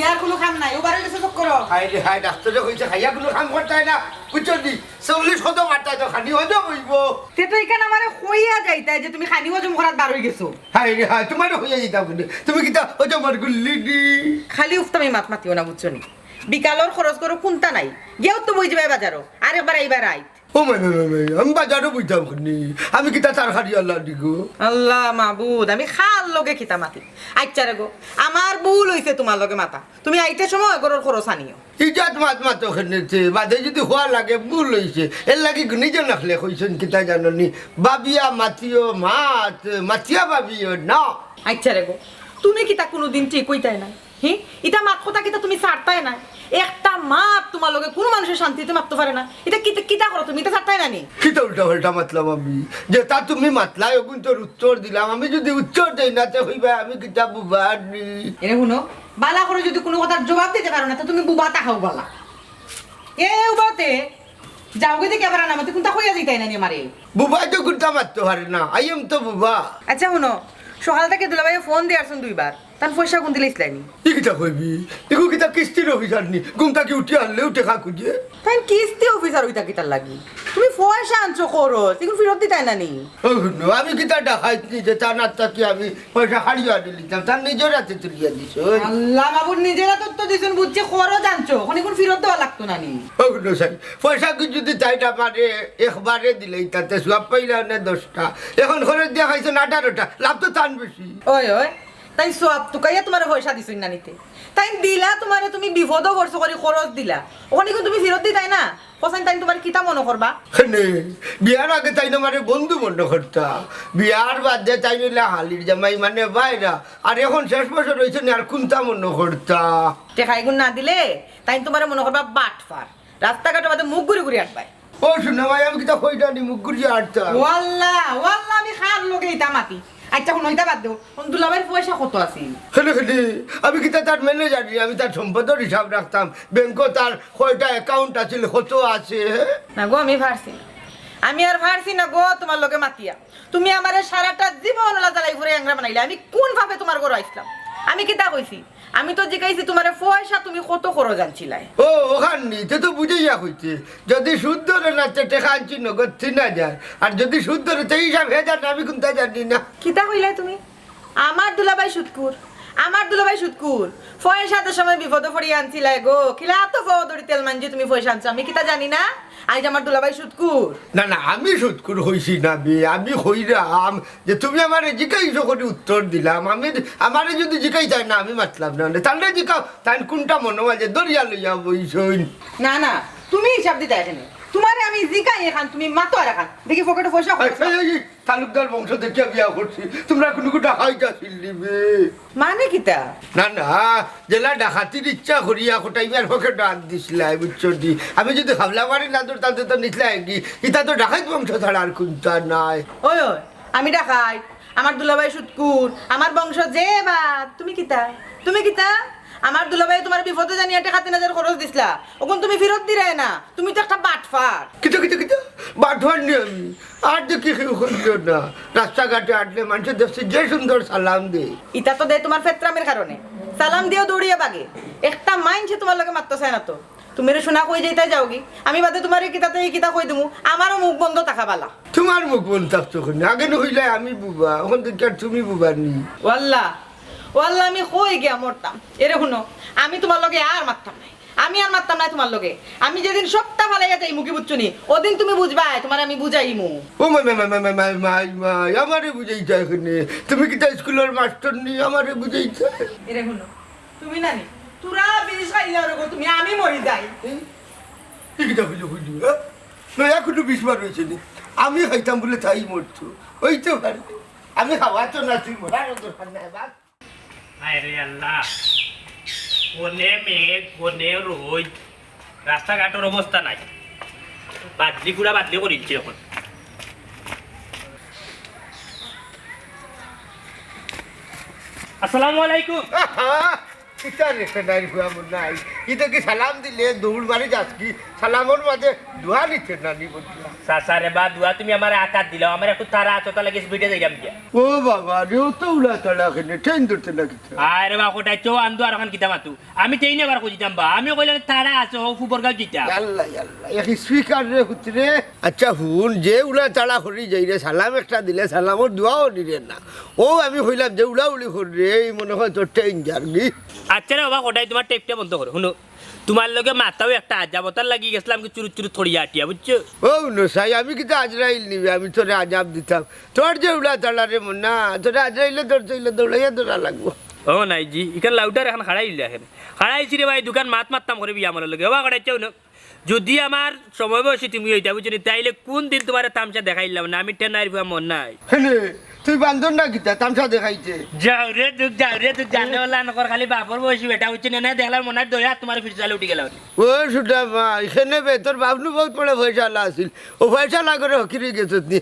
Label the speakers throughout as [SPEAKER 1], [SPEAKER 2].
[SPEAKER 1] খাইয়ার কোনো কাম নাই ওবারে গেছে চক করো
[SPEAKER 2] হাই রে হাই ডাক্তারে কইছে খাইয়া কোনো কাম করতে হয় না বুঝছো নি 40 কত মারতা তো খানি হজম হইব
[SPEAKER 1] তে তো এখানে আমারে কইয়া যাইতা যে তুমি খানি হজম করাত বার হই গেছো
[SPEAKER 2] হাই রে হাই তোমার হইয়া যাইতা বলে তুমি কিটা হজম আর গুল্লি দি
[SPEAKER 1] খালি উফতামি মাত মাতিও না বুঝছো নি বিকালর খরচ করো কোনটা নাই গেও তো বই যাবে বাজারও আরেকবার এইবার আইত
[SPEAKER 2] ও মাই আমি বাজারও বুঝতাম নি আমি কিটা তার খাড়ি আল্লাহ দিগো
[SPEAKER 1] আল্লাহ মাবুদ আমি খাল লগে খিতা মাতি আচ্ছা রে গো আমার ভুল হইছে তোমার লগে মাতা তুমি আইতে সময় গরর খরচ আনিও
[SPEAKER 2] ইজাত মাত মাত খেনেছে বাদে যদি হওয়া লাগে ভুল হইছে এর লাগি নিজে নাখলে কইছেন কিটা জাননি বাবিয়া মাতিও মাত মাতিয়া বাবিও না
[SPEAKER 1] আচ্ছা রে গো তুমি কিতা কোনোদিন ঠিক কইতাই না হি ইটা মাত কথা কিতা তুমি ছাড়তাই না একটা মাত তোমার লগে কোনো মানুষের শান্তিতে মারতে পারে না এটা কিতা কিতা করো তুমি এটা ছাড়তাই না নি
[SPEAKER 2] কিটা উল্টা উল্টা মাতলাম আমি যে তা তুমি মাতলাই ওগুন তোর উত্তর দিলাম আমি যদি উত্তর দেই না তে হইবা আমি কিতা বুবানি
[SPEAKER 1] এরে শুনো বালা করে যদি কোনো কথার জবাব দিতে পারো না তো তুমি বুবা তাহাও বালা এ উবাতে যাও গে দেখে আবার নামতে কোনটা কইয়া যাইতাই না নি আমারে
[SPEAKER 2] বুবা তো কুনটা মারতে পারে না আই এম তো বুবা
[SPEAKER 1] আচ্ছা শুনো সকাল থেকে দুলাভাই ফোন দিয়ে আসুন দুইবার তার পয়সা কোন দিলে ইসলাইনি
[SPEAKER 2] ই কিটা কইবি এগো কিটা কিস্তির অফিসার নি ঘুমটা কি উঠি আনলে উঠে খা খুঁজে
[SPEAKER 1] তাই কিস্তি অফিসার হইতা কিতার লাগি তুমি পয়সা আনছো করো এখন ফেরত দিতাই না নি
[SPEAKER 2] আমি কিটা ডাকাইছি যে তা না তা কি আমি পয়সা হারিয়ে দিলাম তার নিজের হাতে তুলিয়া দিছ
[SPEAKER 1] আল্লাহ বাবুর নিজেরা তো দিছেন বুঝছে খরচ জানছো এখন ফেরত দেওয়া লাগতো না নি
[SPEAKER 2] সাই পয়সা কি যদি তাইটা পারে একবারে দিলেই তাতে সব পাইলা না 10টা এখন খরচ দিয়া খাইছেন 18টা লাভ তো টান বেশি
[SPEAKER 1] ওই ওই তাই সব তুকাইয়া তোমার পয়সা দিছুন না নিতে তাই দিলা তোমারে তুমি বিপদও করছো করে খরচ দিলা ওখানে কিন্তু তুমি ফেরত দিতাই না পছন্দ তাই তোমার কিতা মনে করবা
[SPEAKER 2] বিয়ার আগে তাই মানে বন্ধু মনে করতা বিয়ার বাদে তাই নিলে হালির জামাই মানে বাইরা আর এখন শেষ বছর রয়েছে আর কোনটা মনে করতা
[SPEAKER 1] টেকাই গুণ না দিলে তাই তোমার মনে করবা বাটফার রাস্তাঘাটে বাদে মুখ ঘুরে ঘুরে আটবাই
[SPEAKER 2] ও শুনে ভাই আমি কিতা কইটা নি মুখ ঘুরিয়ে আটতা
[SPEAKER 1] ওয়াল্লাহ ওয়াল্লাহ আমি খার লগে ইতা মাতি আচ্ছা কোন হইতা বাদ দেও কোন দুলাভাইয়ের পয়সা কত আছে
[SPEAKER 2] আমি কিতা তার ম্যানেজার আমি তার সম্পদের হিসাব রাখতাম ব্যাংকও তার কয়টা অ্যাকাউন্ট আছিল কত আছে
[SPEAKER 1] না গো আমি ভারছি আমি আর ভারছি না গো তোমার লগে মাতিয়া তুমি আমারে সারাটা জীবন লাজালাই ঘুরে আংরা বানাইলে আমি কোন ভাবে তোমার ঘর আইছিলাম আমি কিতা কইছি আমি তো জিগাইছি তোমারে পয়সা তুমি কত খরচ আনছিলাই
[SPEAKER 2] ও ওখান নিতে তো বুঝাইয়া কইছে যদি শুদ্ধ রে না টাকা আনছি নগদ 3000 আর যদি শুদ্ধ রে 23000 আমি কোনটা জানি না
[SPEAKER 1] কিতা কইলাই তুমি আমার দুলাভাই সুদকুর আমার দুলাভাই সুদকুর পয়সাতে সময় বিপদে পড়িয়ে আনছিলাই গো কিলা তো ফদরি তেল মানজি তুমি পয়সা আনছো আমি কিতা জানি না আজ আমার দুলাভাই সুদকুর
[SPEAKER 2] না না আমি সুদকুর হইছি না বে আমি হইরাম যে তুমি আমারে জিজ্ঞাসা করে উত্তর দিলাম আমি আমারে যদি জিজ্ঞাসা না আমি মাতলাম না তাহলে জিজ্ঞাসা তাই কোনটা মনে হয় যে দরিয়া লইয়া বইছইন
[SPEAKER 1] না না তুমি হিসাব দিতে এখানে তোমারে আমি জিগাই এখান তুমি মাতো আর এখান দেখি পকেটে পয়সা
[SPEAKER 2] তালুকদার বংশ দেখে বিয়া করছি তোমরা কোনো ডাকাইটা ছিলিবে
[SPEAKER 1] মানে কিতা
[SPEAKER 2] না না জেলা ডাকাতির ইচ্ছা করিয়া কোটাইবার পকেটে আন দিছিলাই বুঝছো দি আমি যদি হামলা মারি না তোর তাতে তো নিছিলাই কি ইটা তো ডাকাইত বংশ ছাড়া আর কোনটা নাই
[SPEAKER 1] ওই ওই আমি ডাকাই আমার দুলাভাই সুদকুর আমার বংশ যে বাদ তুমি কিতা আমার দুলাভাই তোমার বিপদে জানিয়ে টাকা 3000 খরচ দিছলা ওখন তুমি ফেরত দিরে না তুমি তো একটা বাটফার
[SPEAKER 2] কিটা বাটফার নি আমি আর দেখি কেউ করিও না রাস্তাঘাটে আটলে মানুষের দেখছি যে সুন্দর সালাম দে
[SPEAKER 1] ইটা তো দে তোমার ফেত্রামের কারণে সালাম দিও দৌড়িয়ে বাগে একটা মাইনছে তোমার লগে মারতে চায় না তো তুমি রে শোনা কই যাইতা যাওগি আমি বাদে তোমার কিতাতে কিতা কই দিমু আমারও মুখ বন্ধ তাকাবালা
[SPEAKER 2] তোমার মুখ বন্ধ থাকতো আগে নইলে আমি বুবা এখন দেখি আর তুমি বুবা নি
[SPEAKER 1] ওয়াল্লাহ ওয়াল্লাহ আমি কই গিয়া মরতাম এরে শুনো আমি তোমার লগে আর মারতাম না তোমার লগে আমি যেদিন সবটা ফালাইয়া যাই মুখি বুঝছনি ওদিন তুমি বুঝবা তোমার আমি বুঝাইমু
[SPEAKER 2] ও মাই আমারে বুঝাইছা এখানে তুমি কি স্কুলের মাস্টার নি আমারে বুঝাইছা
[SPEAKER 1] এরে শুনো তুমি নানি তুরা বিষ খাইলা রে তুমি আমি মরি যাই
[SPEAKER 2] কিটা হইলো না এখনো 20 বার হয়েছে নি আমি খাইতাম বলে তাই মরছো ওই তো আমি খাওয়াতো না তুই মরার দরকার নাই বাস
[SPEAKER 3] আরে আল্লাহ কোনে মেঘ কোনে রোদ রাস্তাঘাটের অবস্থা নাই বাদলি পুরা বাদলি করিচ্ছে এখন আসসালামু আলাইকুম
[SPEAKER 2] কিটা রেখে নাই নাই ইতে কি সালাম দিলে দৌড় মারি যাস কি সালামর মাঝে দোয়া নিচ্ছে না নি বলছিলা
[SPEAKER 3] সাসারে বা দুয়া তুমি আমার আকার দিলাও আমার একটু তারা আচতা লাগে ভিডিও যাইলাম গিয়া
[SPEAKER 2] ও বাবা রে ও তো উলা তালা কেনে ট্রেন ধরতে না কিছু
[SPEAKER 3] আরে বা কোটাই চো আন্দু আর এখন কিতা মাতু আমি তেইনে বার কইতাম বা আমি কইলাম তারা আছো ফুবরগাঁও জিতা
[SPEAKER 2] আল্লাহ আল্লাহ এক স্পিকার রে হুতরে আচ্ছা হুন যে উলা তালা করি যাই রে সালাম একটা দিলে সালামর দোয়াও দিলে না ও আমি কইলাম যে উলা উলি করি রে এই মনে হয় তোর ট্রেন জার্নি
[SPEAKER 3] আচ্ছা রে বাবা কোটাই তোমার টেপটা বন্ধ করো শুনো তোমার লগে মাথাও একটা আজাবতার লাগি গেছিলাম কি চুরু চুরু থড়িয়া আটিয়া বুঝছো
[SPEAKER 2] ও নসাই আমি কিন্তু আজরাইল নিবি আমি তোরে আজাব দিতাম তোর যে উলা তালা রে মন্না তোরে আজরাইলে তোর চইলে দৌড়াইয়া দৌড়া লাগবো
[SPEAKER 3] ও নাই জি ইকান লাউটার এখন খাড়াই দিলে এখন খাড়াইছি রে ভাই দোকান মারতাম করে বিয়া আমার লগে বাবা কোটাইছেও না যদি আমার সময় বয়সী তুমি ওইটা বুঝলি তাইলে কোন দিন তোমার তামসা দেখাইলাম না আমি টেনার মন নাই
[SPEAKER 2] তুই বান্ধব না কিতা তামসা দেখাইছে
[SPEAKER 3] যাও রে তুই জানে ওলা নকর খালি বাপর বয়সী বেটা হচ্ছে না দেখলাম মনে হয় দয়া তোমার ফির চালে উঠে গেল
[SPEAKER 2] ও সুটা মা এখানে বে তোর বাবনু বহুত বড় পয়সালা আছিল ও পয়সালা করে হকিরি গেছত নি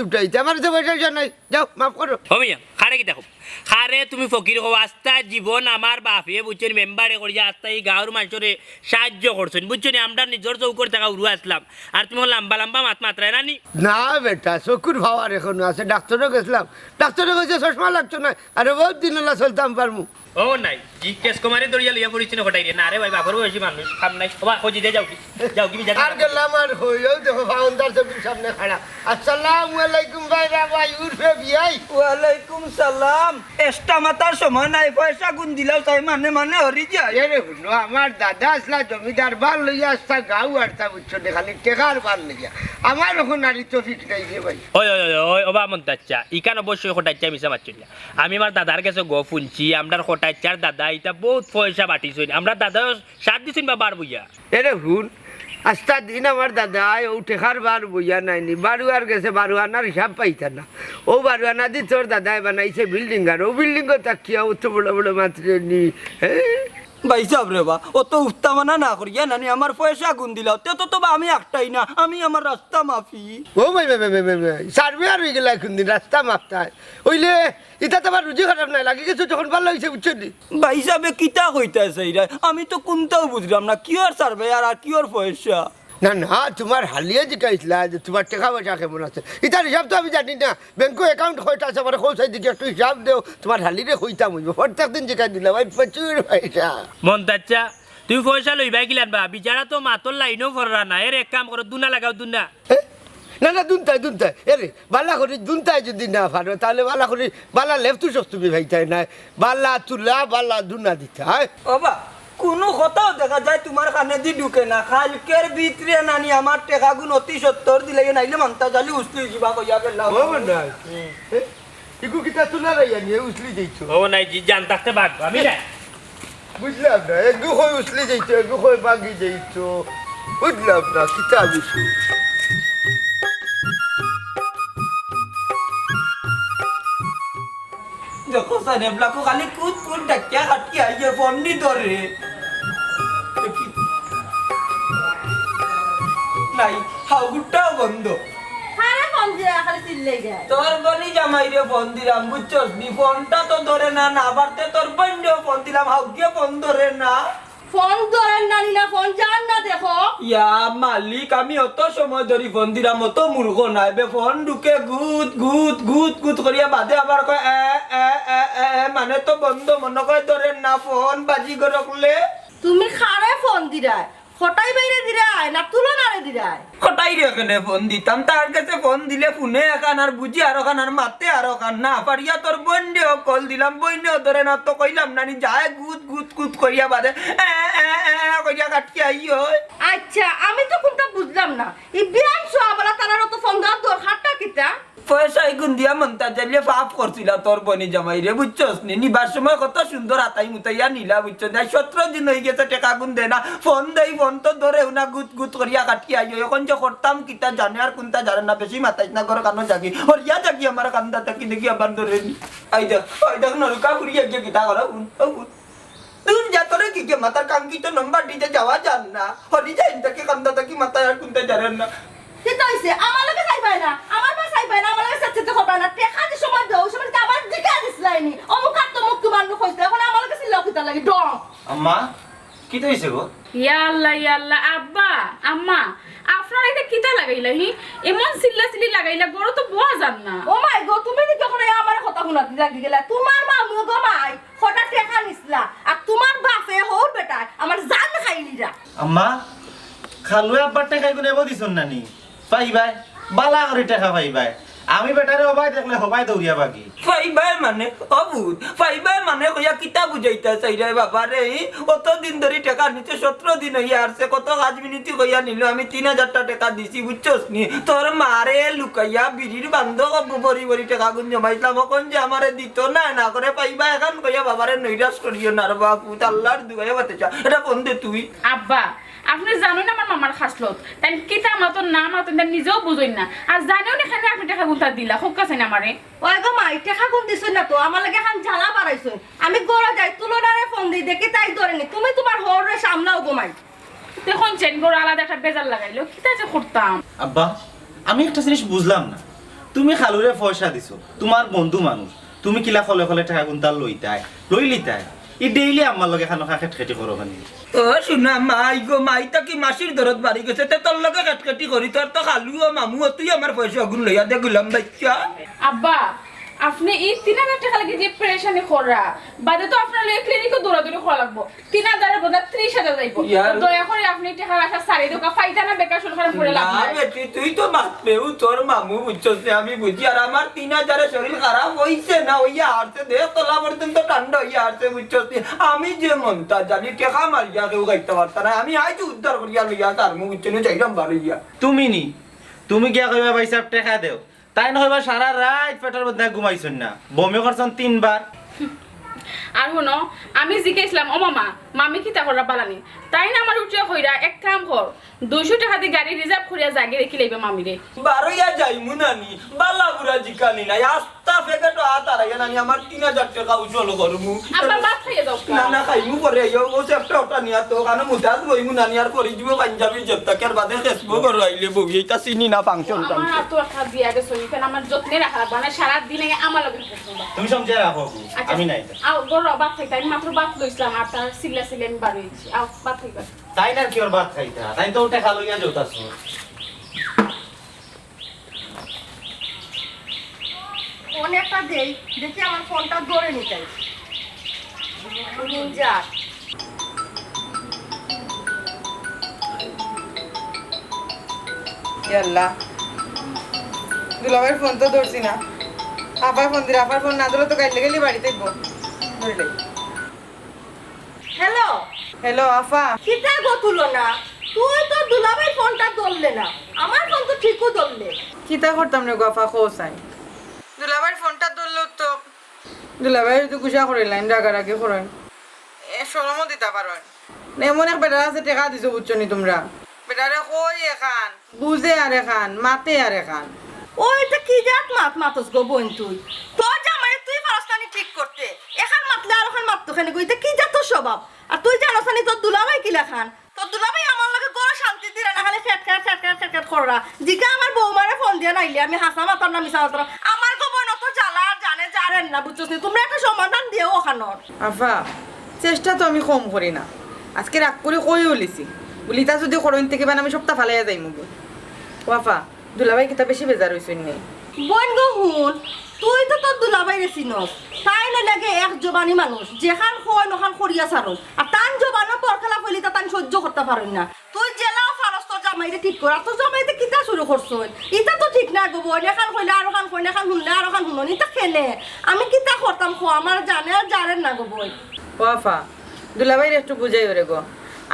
[SPEAKER 2] উঠাইছে আমার তো পয়সা নাই যাও মাফ করো
[SPEAKER 3] হমিয়া খারে কি দেখো খারে তুমি ফকির হও আস্তা জীবন আমার বাপে বুঝছেন মেম্বারে করিয়া আস্তা এই গাঁর মানুষরে সাহায্য করছেন বুঝছেন আমরা নিজের চৌকর টাকা উড়ু আসলাম আর তুমি লম্বা লম্বা মাত্রায় নানি
[SPEAKER 2] না বেটা চকুর ভাবার এখনো আছে ডাক্তারও গেছিলাম ডাক্তারও গেছে চশমা লাগতো না আরে বহুত দিন হলা চলতাম পারমু
[SPEAKER 3] ও নাই জি কেস কুমারে দরিয়া লইয়া পড়িছি না ঘটাই রে না রে ভাই বাপর বয়সী মানুষ কাম নাই বাবা খোঁজি দে যাও কি যা
[SPEAKER 2] আর গেলাম আর হইও দেখো ফাউন্ডার সবির সামনে খাড়া আসসালামু আলাইকুম ভাইরা ভাই উর্ফে বিয়াই
[SPEAKER 4] ওয়ালাইকুম সালাম এস্টা মাতার সময় নাই পয়সা গুন দিলাও তাই মানে হরি যায়
[SPEAKER 2] এরে হুনো আমার দাদা আসলা জমিদার বার লইয়া আসতা গাঁও আরতা বুঝছো না খালি টেকার বার লইয়া আমার এখন আর তো ফিট নাই রে ভাই
[SPEAKER 3] ওই ওবা মন্তাচ্চা ইকান অবশ্যই খোটাচ্চা মিশা মারছিল আমি আমার দাদার কাছে গো ফুলছি আমরা খোটাচ্চার দাদা এটা বহুত পয়সা বাটিছই আমরা দাদা সাত দিছেন বা বার বইয়া
[SPEAKER 2] এরে হুন আস্তা দিন আমার দাদা ও টেকার বার বইয়া নাইনি বারুয়ার গেছে বারুয়ানার হিসাব পাইতা না ও বারুয়ানা দি তোর দাদাই বানাইছে বিল্ডিং আর ও বিল্ডিংও তাকিয়া ও তো বড় বড় মাত্রে নি
[SPEAKER 4] ভাই সাহেব রে বা ও তো উত্তামনা না করিয়া নানি আমার পয়সা গুন দিলাও তো আমি একটাই না আমি আমার রাস্তা মাফি
[SPEAKER 2] ও ভাই সার্ভে আর হয়ে গেলা এখন দিন রাস্তা মাপতায় ওইলে এটা তো আমার রুজি খারাপ নাই লাগি গেছে যখন ভালো হয়েছে বুঝছো নি
[SPEAKER 4] ভাই সাহেবে কিতা কইতাছে এরা আমি তো কোনটাও বুঝলাম না কিওর সার্ভে আর কিওর পয়সা
[SPEAKER 2] না না তোমার হালিয়ে জিকাইছিলা যে তোমার টাকা পয়সা কেমন আছে এটার হিসাব তো আমি জানি না ব্যাংক অ্যাকাউন্ট কয়টা আছে আমার কৌশাই দিকে একটু হিসাব দেও তোমার হালিরে হইতাম হইব প্রত্যেক দিন জিকাই দিলাম ভাই প্রচুর পয়সা
[SPEAKER 3] মন্তাচ্চা তুমি পয়সা লইবাই গিলান বা বিচারা তো মাতর লাইনও ফররা না এর এক কাম করো দুনা লাগাও দুনা
[SPEAKER 2] না না দুনতাই এরে বালা করি দুনতাই যদি না পারো তাহলে বালা করি বালা লেফটু তুমি ভাইতাই না বালা তুলা বালা দুনা দিতে হয়
[SPEAKER 4] ওবা কোনো কথাও দেখা যায় তোমার কানে দি ঢুকে না কালকের ভিতরে নানি আমার টাকা গুণ অতি 70 দিলে নাইলে মানতা জালি উসলি যাবা কইয়া গেলাম
[SPEAKER 2] ও না ইকু কিতা তুলা রাইয়া নিয়ে উসলি যাইছো
[SPEAKER 3] ও নাই জি জান থাকতে ভাগ আমি না
[SPEAKER 2] বুঝলাম না একটু কই উসলি যাইছো একটু কই বাগি যাইছো বুঝলাম না কিতা বিশু
[SPEAKER 4] দেখো সানেবলাকো খালি কুত ডাকিয়া কাটিয়া আইয়ে বন্ডি ধরে নাই হাউগুটাও বন্ধ
[SPEAKER 1] আরে ফোন দিয়া খালি চিল্লাই যায়
[SPEAKER 4] তোর বনি জামাই রে ফোন দিলাম বুঝছস নি ফোনটা তো ধরে না না বাড়তে তোর বন্ডিও ফোন দিলাম হাউগিয়ে ফোন ধরে না
[SPEAKER 1] ফোন ধরেন নানি না ফোন জান না দেখো
[SPEAKER 4] ইয়া মালিক আমি অত সময় ধরি ফোন দিলাম অত মূর্খ নাই বে ফোন ঢুকে গুত করিয়া বাদে আবার কয় মানে তো বন্ধ মনে কয় ধরেন না ফোন বাজি গরকলে
[SPEAKER 1] তুমি খারে ফোন দিরাই খটাই বাইরে দিরাই না তুলনারে দিরাই
[SPEAKER 4] খটাই রে কেনে ফোন দিতাম তার কাছে ফোন দিলে ফোনে এখান আর বুঝি আর ওখান আর মাতে আর ওখান না পারিয়া তোর বন্ডেও কল দিলাম বন্ডেও ধরে না তো কইলাম নানি যায় গুত করিয়া বাদে করিয়া কাটকে আইও
[SPEAKER 1] আচ্ছা আমি তো কোনটা বুঝলাম না এই বিয়ান সোয়াবলা তারার তো ফোন দেওয়ার দরকারটা কিটা
[SPEAKER 4] পয়সা গুন দিয়া মনতা জালিয়ে পাপ করছিল তোর বনি জামাই রে বুঝছস নি নিবার সময় কত সুন্দর আতাই মুতাইয়া নিলা বুঝছস না 17 দিন হয়ে গেছে টাকা গুন দে না ফোন দেই ফোন তো ধরে না গুত করিয়া কাটি আইও এখন যে করতাম কিতা জানে আর কোনটা জানে না বেশি মাতাইছ না ঘর কানো জাগি হরিয়া জাগি আমার কান্দা তাকি দেখি আবার ধরে নি আই দেখ নরকা ঘুরিয়া গিয়ে কিতা করো তুই যা তোরে কি কে মাতার কাঙ্কিত নাম্বার দিতে যাওয়া জান না হরি যাই তাকে কান্দা তাকি মাতায় আর কোনটা জানেন না
[SPEAKER 1] কিতা হইছে আমার লগে যাই পায় না আমার মা যাই পায় না আমার লগে সাথে তো পায় না টাকা যে সময় দাও সময় আবার দিকা দিছলাইনি অমুক আর তো মুখ তোমার নো কইতে এখন আমার লগে সিলা কিতা লাগি ডং
[SPEAKER 4] আম্মা
[SPEAKER 5] কি হইছে গো
[SPEAKER 6] ইয়াল্লা আব্বা আম্মা আপনারা এটা কিতা লাগাইলা হি এমন সিল্লি লাগাইলা গরো তো বোয়া যান না
[SPEAKER 7] ও মাই গো তুমি কি যখন আমার কথা শুনাতে লাগি গেলা তোমার মামু গো মাই হঠাৎ টাকা নিছলা আর তোমার বাপে হোর বেটা আমার জান খাইলিরা
[SPEAKER 5] আম্মা খালুয়ে আব্বার টাকা গুনে এবো দিছন নানি পাইবাই বালা করে টাকা পাইবাই আমি বেটারে হবাই দেখলে হবাই দৌড়িয়া বাকি
[SPEAKER 4] ফাইবাই মানে অবুদ ফাইবাই মানে কইয়া কিতা বুঝাইতা চাইরা বাবা রে কত দিন ধরে টাকা নিতে 17 দিন হইয়া আসছে কত কাজ মিনিটি কইয়া নিল আমি 3000 টাকা দিছি বুঝছস নি তোর মারে লুকাইয়া বিড়ির বান্ধ বড়ি বড়ি টাকা গুন জমাইলাম কোন যে আমারে দিত না না করে পাইবা এখন কইয়া বাবারে নৈরাশ করিও না রে বাপু আল্লাহর দুগাইয়া বাতেছা এটা কোন দে তুই
[SPEAKER 6] আব্বা আপনি জানেন আমার মামার খাসলত তাই কিতা মতন না মতন নিজেও বুঝেন না আর জানেও না এখানে আপনি টাকা গুনতা দিলা খুব কাছে না আমারে
[SPEAKER 7] ওই গো মাই টাকা কোন দিছই না তো আমার লাগে এখন জ্বালা বাড়াইছই আমি গড়া যাই তুলনারে ফোন দেই দেখি তাই ধরেনি তুমি তোমার হরে সামলাও গো মাই
[SPEAKER 6] দেখুন চেন গড় আলাদা একটা বেজার লাগাইলো কিতা যে করতাম
[SPEAKER 5] আব্বা আমি একটা জিনিস বুঝলাম না তুমি খালুরে পয়সা দিছো তোমার বন্ধু মানুষ তুমি কিলা ফলে ফলে টাকা গুনতা লইলিতাই ই ডেইলি আমার লগে খানো খেট খেটি করো খানি
[SPEAKER 4] ও শুনা মাই গো মাই তা কি মাসির দরদ বাড়ি গেছে তে তোর লগে কাটকাটি করি তোর তো খালু ও মামু তুই আমার পয়সা গুন লইয়া দে গুলাম বাচ্চা
[SPEAKER 6] আব্বা আপনি এই 3000 টাকা লাগে যে প্রেশানি খরা বাদে তো আপনার লয়ে ক্লিনিকও দৌড়াদৌড়ি করা লাগবো 3000 এর বদলে 30000 যাইবো দয়া করে আপনি টাকা রাখা সারি দোকা ফাইতা না বেকার শুরু করে পড়ে লাগবে
[SPEAKER 4] না বেটি তুই তো মাতবেও তোর মামু বুঝছস আমি বুঝি আর আমার 3000 এর শরীর খারাপ হইছে না হইয়া আসছে দেহ তোলা পর্যন্ত ঠান্ডা হইয়া আসছে বুঝছস আমি যে মনটা জানি টাকা মারিয়া কেউ গাইতে পারতা না আমি আইতে উদ্ধার করিয়া লইয়া তার মুখ চনে যাইলাম বাড়িয়া
[SPEAKER 5] তুমি গিয়া কইবা ভাই সাহেব টাকা দেও তাই নহইবা সারা রাত পেটের মধ্যে ঘুমাইছন না বমি করছন 3 বার
[SPEAKER 6] আর শুনো আমি জিজ্ঞাসলাম ও মামা মামি কি তা করা পালানি তাই না আমার উঠিয়া কইরা এক কাম কর 200 টাকা দিয়ে গাড়ি রিজার্ভ করিয়া জাগে রেখে লইবে মামি রে
[SPEAKER 4] বারইয়া যাইমু নানি বালা বুড়া জিকানি নাই আস্তা ফেকেটো আতারাইয়া নানি আমার 3000 টাকা উজল করমু
[SPEAKER 6] আবার বাদ খাইয়া দাও
[SPEAKER 4] না না খাইমু করে ও সেফটা ওটা নিয়া তো কারণ মুতাজ বইমু নানি আর করি দিব পাঞ্জাবি জত্তাকের বাদে ফেসবুক আর আইলে বগি এটা চিনি না ফাংশন
[SPEAKER 6] আমার তো একটা দিয়া গেছে কেন আমার যত্নে রাখা লাগবে না সারা দিন আমার লগে
[SPEAKER 5] তুমি সমঝে রাখো আমি নাই
[SPEAKER 6] আও গরো বাদ খাইতে আমি মাত্র বাদ লইছিলাম আর তার সিলা আমি বাড়িছি আও বাদ খাইবা
[SPEAKER 5] তাই না কি ওর ভাত খাইতা তাই তো ওটা খালো ইয়া জোতাছ
[SPEAKER 7] ফোন একটা দেই দেখি আমার ফোনটা ধরে নিতে যা
[SPEAKER 1] ইয়াল্লা দুলাভাইয়ের ফোন তো ধরছি না আবার ফোন দিলে আবার ফোন না ধরলে তো গাইলে গেলি বাড়িতে ধরলে
[SPEAKER 7] হ্যালো
[SPEAKER 1] হ্যালো আফা
[SPEAKER 7] কিতা গো তুলনা তুই তো দুলাভাই ফোনটা ধরলে না আমার ফোন তো ঠিকও ধরলে
[SPEAKER 1] কিতা করতাম রে গফা খোসাই দুলাভাইয়ের ফোনটা ধরলেও তো দুলাভাই তো গুছা করে লাইন রাগারাগি করেন সরমও দিতে পারো এমন এক বেটার আছে টেকা দিছো বুঝছো নি তোমরা বেটারে কই এখান বুঝে আর এখান মাতে আর এখান
[SPEAKER 7] ওইটা কি জাত মাতস গো বোন তুই তোর জামাই তুই ফারস্তানি ঠিক করতে এখান মাতলে আর ওখান মাততো খানে কইতে কি জাত তোর স্বভাব আর তুই জানোস না তোর দুলাভাই কি লেখান তোর দুলাভাই আমার লগে গড় শান্তি দিরা না খালি খেট কররা জিকা আমার বৌমারে ফোন দিয়া নাইলে আমি হাসা মাতার না মিশা মাতার আমার গো বোন তো জ্বালা জানে জানেন না বুঝছস নি তোমরা একটা সমাধান দিও ওখানোর
[SPEAKER 1] আফা চেষ্টা তো আমি কম করি না আজকে রাগ করে কই উলিছি উলিতা যদি করইন থেকে বান আমি সপ্তাহ ফালাইয়া যাই মুগো ওয়াফা দুলাভাই কিতা বেশি বেজার হইছইন নি
[SPEAKER 7] বোন গো হুন তুই তো তোর দুলাভাই রেছিনস তাই না লাগে এক জবানি মানুষ যেখান হয় নখান করিয়া সারস আর তান জবানো পরখালা ফেলি তা তান সহ্য করতে পারই না তুই জেলাও ফারস তোর জামাইরে ঠিক কর আর তোর জামাইতে কিতা শুরু করছ ইটা তো ঠিক না গো বোন এখান কইলে আর ওখান কইলে এখান শুনলে আর ওখান শুনুন ইটা খেলে আমি কিতা করতাম খো আমার জানে আর জানেন না গো বোন
[SPEAKER 1] ওয়াফা দুলাভাইরে একটু বুঝাই ওরে গো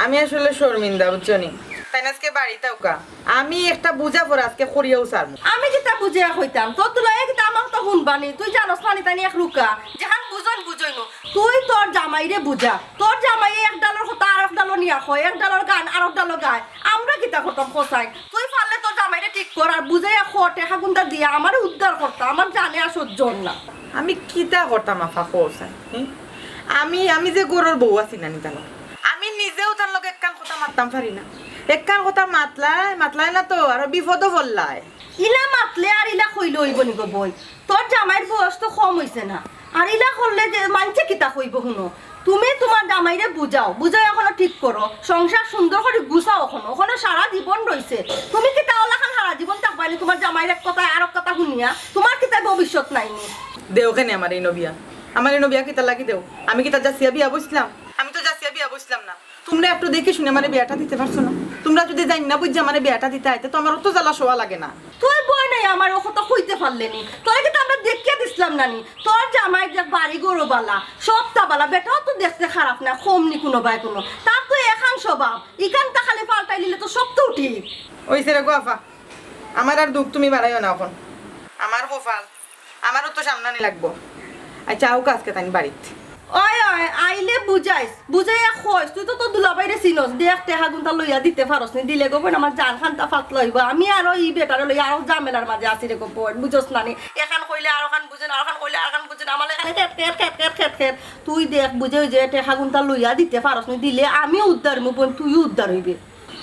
[SPEAKER 1] আমি আসলে শর্মিন্দা বুঝছনি তাই আজকে বাড়িতে উকা আমি একটা বুঝা পর আজকে করিয়াও সারমু
[SPEAKER 7] আমি কিতা বুঝিয়া কইতাম তোর দুলাই কিতা আমাক তো শুনবানি তুই জানোস পানি তানি এক রুকা যেখান বুঝন বুঝইনো তুই তোর জামাইরে বুঝা তোর জামাই এক ডালর কথা আর এক ডালর নিয়া কয় এক ডালর গান আর এক ডালর গায় আমরা কিতা করতাম খোসাই তুই পারলে তোর জামাইরে ঠিক কর আর বুঝাইয়া খটে হাগুনটা দিয়া আমারে উদ্ধার করতা আমার জানে আর সহ্য না
[SPEAKER 1] আমি কিতা করতাম আফা কোসাই আমি যে গরুর বউ আছি না জানো আমি নিজেও তার লগে একখান কথা মারতাম পারি না একখান কথা মাতলাই না তো আর বিপদও বললাই
[SPEAKER 7] ইলা মাতলে আর ইলা কইলে হইব নি গো বই তোর জামাইয়ের বয়স তো কম হইছে না আর ইলা করলে যে মানছে কিতা কইব শুনো তুমি তোমার জামাইরে বুঝাও বুঝাই এখনো ঠিক করো সংসার সুন্দর করে গুছাও ওখানে সারা জীবন রয়েছে তুমি কি তাহলে এখন সারা জীবন থাকবাইনি তোমার জামাইয়ের এক কথা আর এক কথা শুনিয়া তোমার কি তাই ভবিষ্যৎ নাইনি
[SPEAKER 1] দেও কেন আমার এই নবিয়া আমার এই নবিয়া কি তার লাগি দেও আমি কি তার যাচ্ছিয়া বিয়া বসলাম আমি তো যাচ্ছিয়া বিয়া বসলাম না তোমরা একটু দেখে শুনে আমার বিয়াটা দিতে পারছো না তোমরা যদি জানি না বুঝছে আমার বিয়াটা দিতে আইতে তো আমার অত জ্বালা শোয়া লাগে না
[SPEAKER 7] তুই বই নাই আমার ও কথা কইতে পারলেনি তোর কি তো আমরা দেখিয়ে দিছিলাম নানি তোর জামাই যে বাড়ি গরুবালা সবটা বালা বেটাও তো দেখতে খারাপ না কমনি কোনো বাই কোনো তার তো এখান স্বভাব ইখানটা খালি পাল্টাই নিলে তো সব তো ঠিক
[SPEAKER 1] ওই সেরে গো আফা আমার আর দুঃখ তুমি বাড়াইও না এখন আমার কপাল আমারও তো সামনানি লাগবো আচ্ছা আও কাজকে তাই বাড়িতে
[SPEAKER 7] ওই আইলে বুঝাইস বুঝাইয়া খোঁজ তুই তো তোর দুলাবাইরে চিনস দেখ টেহা গুনটা লইয়া দিতে পারস নি দিলে গো আমার জান খানটা ফাত লইব আমি আর এই বেটারে লইয়া আরো ঝামেলার মাঝে আছি রে গো বুঝস না নি এখান কইলে আর ওখান বুঝেন আর ওখান কইলে আর ওখান বুঝেন আমার এখানে খেট তুই দেখ বুঝে যে টেহা গুনটা লইয়া দিতে পারস নি দিলে আমি উদ্ধার মু বোন তুই উদ্ধার হইবে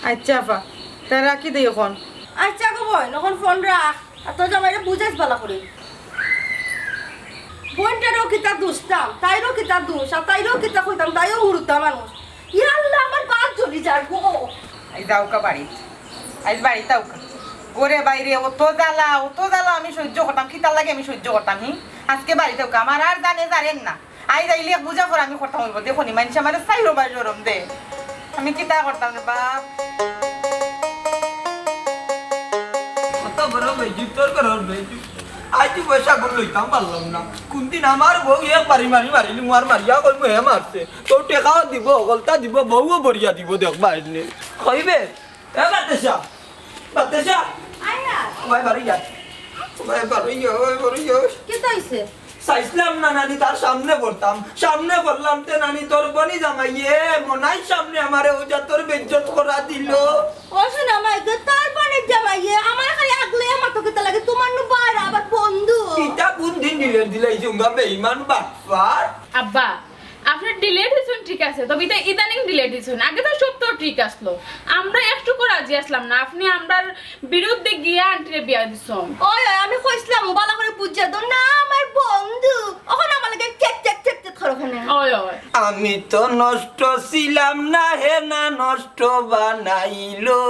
[SPEAKER 1] আচ্ছা আফা তাই রাখি দেই এখন
[SPEAKER 7] আচ্ছা গো বোন এখন ফোন রাখ আর তোর জামাইরে বুঝাইস ভালো করে বোনটারও কিতা দুষতাম তাইরও কিতা দুষ আর তাইরও কিতা কইতাম তাইও উড়তাম মানুষ ইয়াল্লা আমার বাদ চলি যার গো
[SPEAKER 1] আই যাও কা বাড়িতে আজ বাড়িতে যাও কা ঘরে বাইরে অত জ্বালা আমি সহ্য করতাম খিতার লাগে আমি সহ্য করতাম আজকে বাড়িতে যাও কা আমার আর জানেন না আই যাইলে বুঝা করে আমি করতাম হইব দেখো নি মানুষ আমার চাইরো বাজরম দে আমি কিতা করতাম রে বাপ
[SPEAKER 4] কত বড় বেজি তোর করর বেজি আইটি পয়সা গুলো লইতাম পারলাম না কোনদিন আমার বউ এক মারিলি মার মারিয়া কইব হে মারছে তো টেকাও দিব গলতা দিব বউও বড়িয়া দিব দেখ বাইরে কইবে এ বাতেশা
[SPEAKER 7] আয়া
[SPEAKER 4] ওই বাড়িয়া
[SPEAKER 7] কি তাইছে
[SPEAKER 4] চাইছিলাম না নানি তার সামনে পড়লাম তে নানি তোর বনি জামাইয়ে মনাই সামনে আমারে ওজা তোর বেজ্জত করা দিল
[SPEAKER 7] ও শোনা মাই গো তার বনে জামাইয়ে আমার খালি আগলে আমার তো কিতা লাগে তোমার নু বাইরে আবার বন্ধু
[SPEAKER 4] এটা কোন দিন দিলাই জুঙ্গা বেঈমান বাটফার
[SPEAKER 6] আব্বা আপনার ডিলেট হয়েছেন ঠিক আছে তবে এটা ইদানিং ডিলেট হয়েছেন আগে তো সব তো ঠিক আসলো আমরা একটু রাজি আসলাম না আপনি আমরার বিরুদ্ধে গিয়া আন্টিরে বিয়া দিছেন
[SPEAKER 7] ওই আমি কইছিলাম ভালো করে বুঝা দাও না আমার বন্ধু ওখানে আমার লাগে চেক করো ওখানে
[SPEAKER 6] ওই
[SPEAKER 4] আমি তো নষ্ট ছিলাম না হে না নষ্ট বানাইলো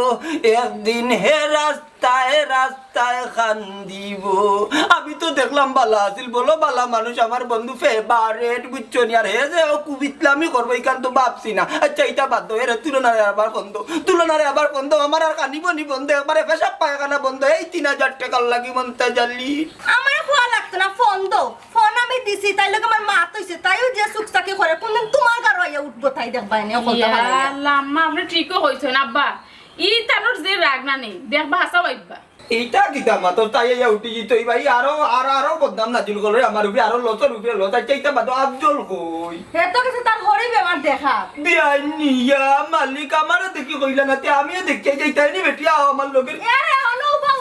[SPEAKER 4] একদিন হে রাস্তায় খান্দিব আমি তো দেখলাম বালা আছিল বলো বালা মানুষ আমার বন্ধু ফেভারেট বুঝছো নি আর হে যে ও কুবিতলামি করবো এখান তো ভাবছি না আচ্ছা এটা বাদ দাও এর তুলনারে আবার বন্ধ আমার আর কানিব নি বন্ধ একবারে পেশাব পায়খানা বন্ধ এই 3000 টাকার লাগি মন্তাজ আলী
[SPEAKER 7] আমার খোয়া লাগতো না ফোন আমি দিছি তাই লাগে আমার মা তইছে তাইও যে সুখসাকি করে কোনদিন তোমার ঘর হইয়া উঠবো তাই দেখবাই না কথা ভালো
[SPEAKER 6] আল্লাহ আম্মা আপনি ঠিকই হইছেন আব্বা ই তানোর যে রাগ না নেই দেখবা হাসা হইবা
[SPEAKER 4] এইটা কিতা মাতো তাই উঠি জিতই ভাই আরো বদনাম নাজিল করলে আমার উপরে আরো লসর উপরে লস আচ্ছা এইটা বাদ আফজল কই
[SPEAKER 7] হে তো কিছু তার হরি বেমার দেখা
[SPEAKER 4] বিয়ানিয়া মালিক আমারও দেখি কইলা না তে আমিও দেখি যাইতাই নি বেটি আও আমার লগের
[SPEAKER 7] আরে অনুভব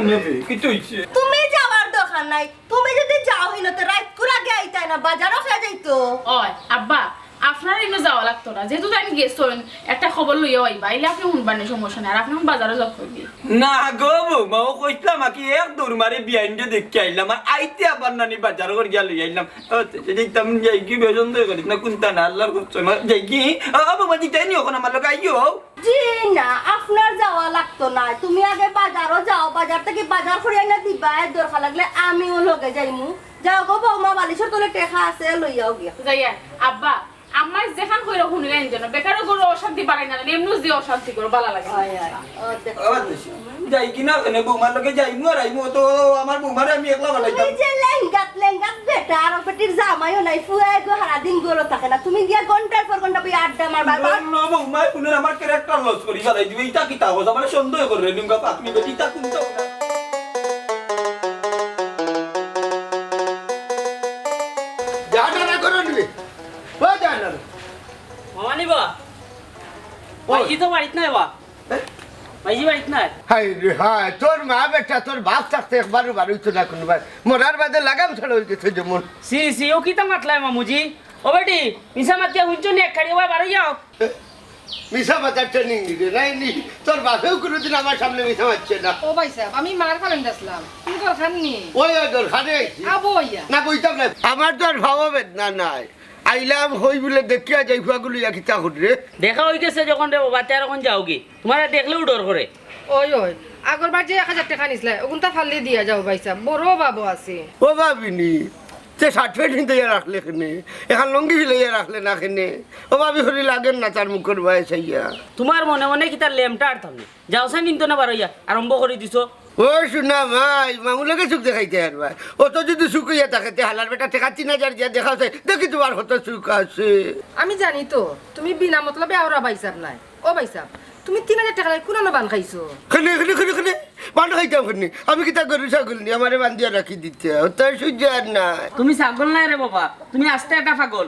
[SPEAKER 4] নেবে কি তুইছে
[SPEAKER 7] তুমি যাওয়ার দরকার নাই তুমি যদি যাও হইলো তো রাত কুরা গে আইতাই না বাজারও খেয়ে যাইতো
[SPEAKER 6] ওই আব্বা আপনার ইনো যাওয়া লাগতো না যেহেতু আমি গেছেন একটা খবর লইয়া আইবা আইলে আপনি শুনবার নেই সমস্যা নেই আর আপনি বাজারে যাব করবি
[SPEAKER 4] না গো বৌমা ও কইলাম কি এক দৌড় মারে বিয়াইন্ডে দেখি আইলাম আর আইতে আবার নানি বাজার করে গিয়া লই আইলাম দেখতাম যাই কি বেজন্দ করিস না কোনটা না আল্লাহর করছে যাই কি বাবা জিতাই নি ওখানে আমার লোক আইও
[SPEAKER 7] জি না আপনার যাওয়া লাগতো না তুমি আগে বাজারও যাও বাজার থেকে বাজার করে এনে দিবা দরকার লাগলে আমিও লগে যাইমু যাও গো বৌমা বালিশের তলে টেকা আছে লইয়াও গিয়া
[SPEAKER 6] যাইয়া আব্বা আমার যেখান কইরা শুনিলেন যেন বেকারও গরু অশান্তি বাড়াই না এমনি যে অশান্তি করে ভালো লাগে
[SPEAKER 4] যাই কিনা কেন বৌমার লোকে যাইমু আর আইমু তো আমার বৌমারে আমি একলা বানাইতাম
[SPEAKER 7] যে লেঙ্গাত বেটা আর পেটির জামাইও নাই ফুয়াই গো সারা দিন গরো থাকে না তুমি গিয়া ঘন্টার পর ঘন্টা বই আড্ডা মারবা
[SPEAKER 4] না বৌমা পুনের আমার ক্যারেক্টার লস করি ফেলাই দিবে এটা কি তাও আমার সন্দেহ করে নিমকা পাকনি বেটি তা কোনটা
[SPEAKER 2] জানা করো নিবে ও জানা
[SPEAKER 3] মামানি বা ভাইজি তো বাড়িতে নাই বা ভাইজি বাড়িতে নাই
[SPEAKER 2] হাই রে হাই তোর মা বেটা তোর বাপ থাকতে একবারও বাড়িতে না কোনবার মরার বাদে লাগাম ছাড়া হয়ে গেছে যেমন
[SPEAKER 3] সি ও কিতা মাতলাই মামুজি ও বেটি মিশা মাতিয়া হুঁজো নি একখানি ওই বাড়ি যাও
[SPEAKER 2] মিশা মাতার ট্রেনিং নিবে নাই নি তোর বাপেও কোনোদিন আমার সামনে মিশা মারছে না
[SPEAKER 8] ও ভাই সাহেব আমি মার খালেন আসলাম তুমি তো খাননি
[SPEAKER 2] ওই তোর খানে আইছি
[SPEAKER 8] আবো ইয়া
[SPEAKER 2] না বইতাম না আমার তো আর ভাবাবেন না নাই আইলাম হই বলে দেখিয়া যাই ফুয়াগুলো ইয়া কিতা করে
[SPEAKER 3] দেখা হয়ে গেছে যখন রে বাবা তের এখন যাও কি তোমার দেখলেও ডর করে
[SPEAKER 8] ওই ওই আগরবার যে 1000 টাকা নিছিল ওগুনটা ফাললে দিয়া যাও ভাইসা বড় বাবু আছে
[SPEAKER 2] ও ভাবিনি সে শার্ট প্যান্ট হিন্দে রাখলে কেনে এখন লঙ্গি ফিলাইয়া রাখলে না কেনে ও ভাবি হরি লাগেন না তার মুখের বয়স হইয়া
[SPEAKER 3] তোমার মনে মনে কি তার লেমটা আর থামনে যাও সাই নিন্ত না বারইয়া আরম্ভ করে দিছো
[SPEAKER 2] ও শোনা ভাই মামুলাকে সুখ দেখাইতে আর ভাই ও তো যদি সুখ হইয়া থাকে হালার বেটা টেকা 3000 দিয়া দেখাছে দেখি তোমার কত সুখ আছে
[SPEAKER 8] আমি জানি তো তুমি বিনা মতলবে আওরা ভাইসাব নাই ও ভাইসাব তুমি 3000 টাকা কোন বান খাইছো
[SPEAKER 2] খানে খানে খানে খানে বান খাইতাম খানে আমি কি তা গরু ছাগল নি আমারে বান্ধিয়া রাখি দিতে তাই সহ্য আর না
[SPEAKER 3] তুমি ছাগল নাই রে বাবা তুমি আস্তে একটা পাগল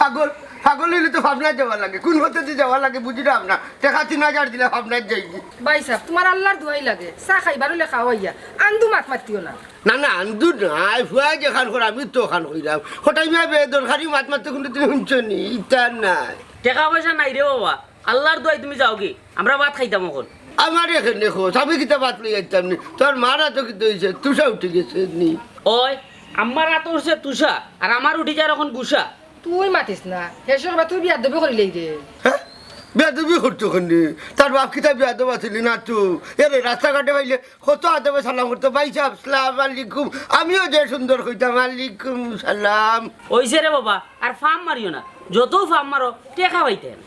[SPEAKER 2] পাগল পাগল হইলে তো ভাবনায় যাওয়া লাগে কোন হতে যাওয়া লাগে বুঝিলাম না টেকা 3000 দিলে ভাবনায় যাই
[SPEAKER 8] ভাইসাব তোমার আল্লাহর দোয়াই লাগে চা খাইবারও লেখা হইয়া আন্দু মাত মাতিও না
[SPEAKER 2] না না আন্দু নাই ফুয়া যে খান করে আমি তো খান কইরাম হঠাৎ মিয়া দরকারি মাত মারতে কিন্তু তুমি শুনছো নি ইটা নাই
[SPEAKER 3] টাকা পয়সা নাই রে বাবা আল্লাহর দোয়াই তুমি যাও কি আমরা ভাত খাইতাম এখন
[SPEAKER 2] আমার এখানে খোঁজ আমি কিতা বাত লই যাইতাম নি তোর মারা তো কিন্তু হয়েছে তুষা উঠে গেছে নি
[SPEAKER 3] ওই আমার রাত উঠছে তুষা আর আমার উঠি যায় এখন গুসা
[SPEAKER 8] তুই মাতিস না হেসর বা তুই বিয়া দেবে করিলেই রে
[SPEAKER 2] হ্যাঁ বেয়াদবি করতো খানি তার বাপ কিতা বেয়াদব আসলি না তো এরে রাস্তাঘাটে পাইলে কত আদবে সালাম করতো ভাই সাহেব সালাম আলাইকুম আমিও যে সুন্দর কইতাম আলাইকুম সালাম
[SPEAKER 3] ওইসে রে বাবা আর ফার্ম মারিও না যত ফার্ম মারো টেকা পাইতেন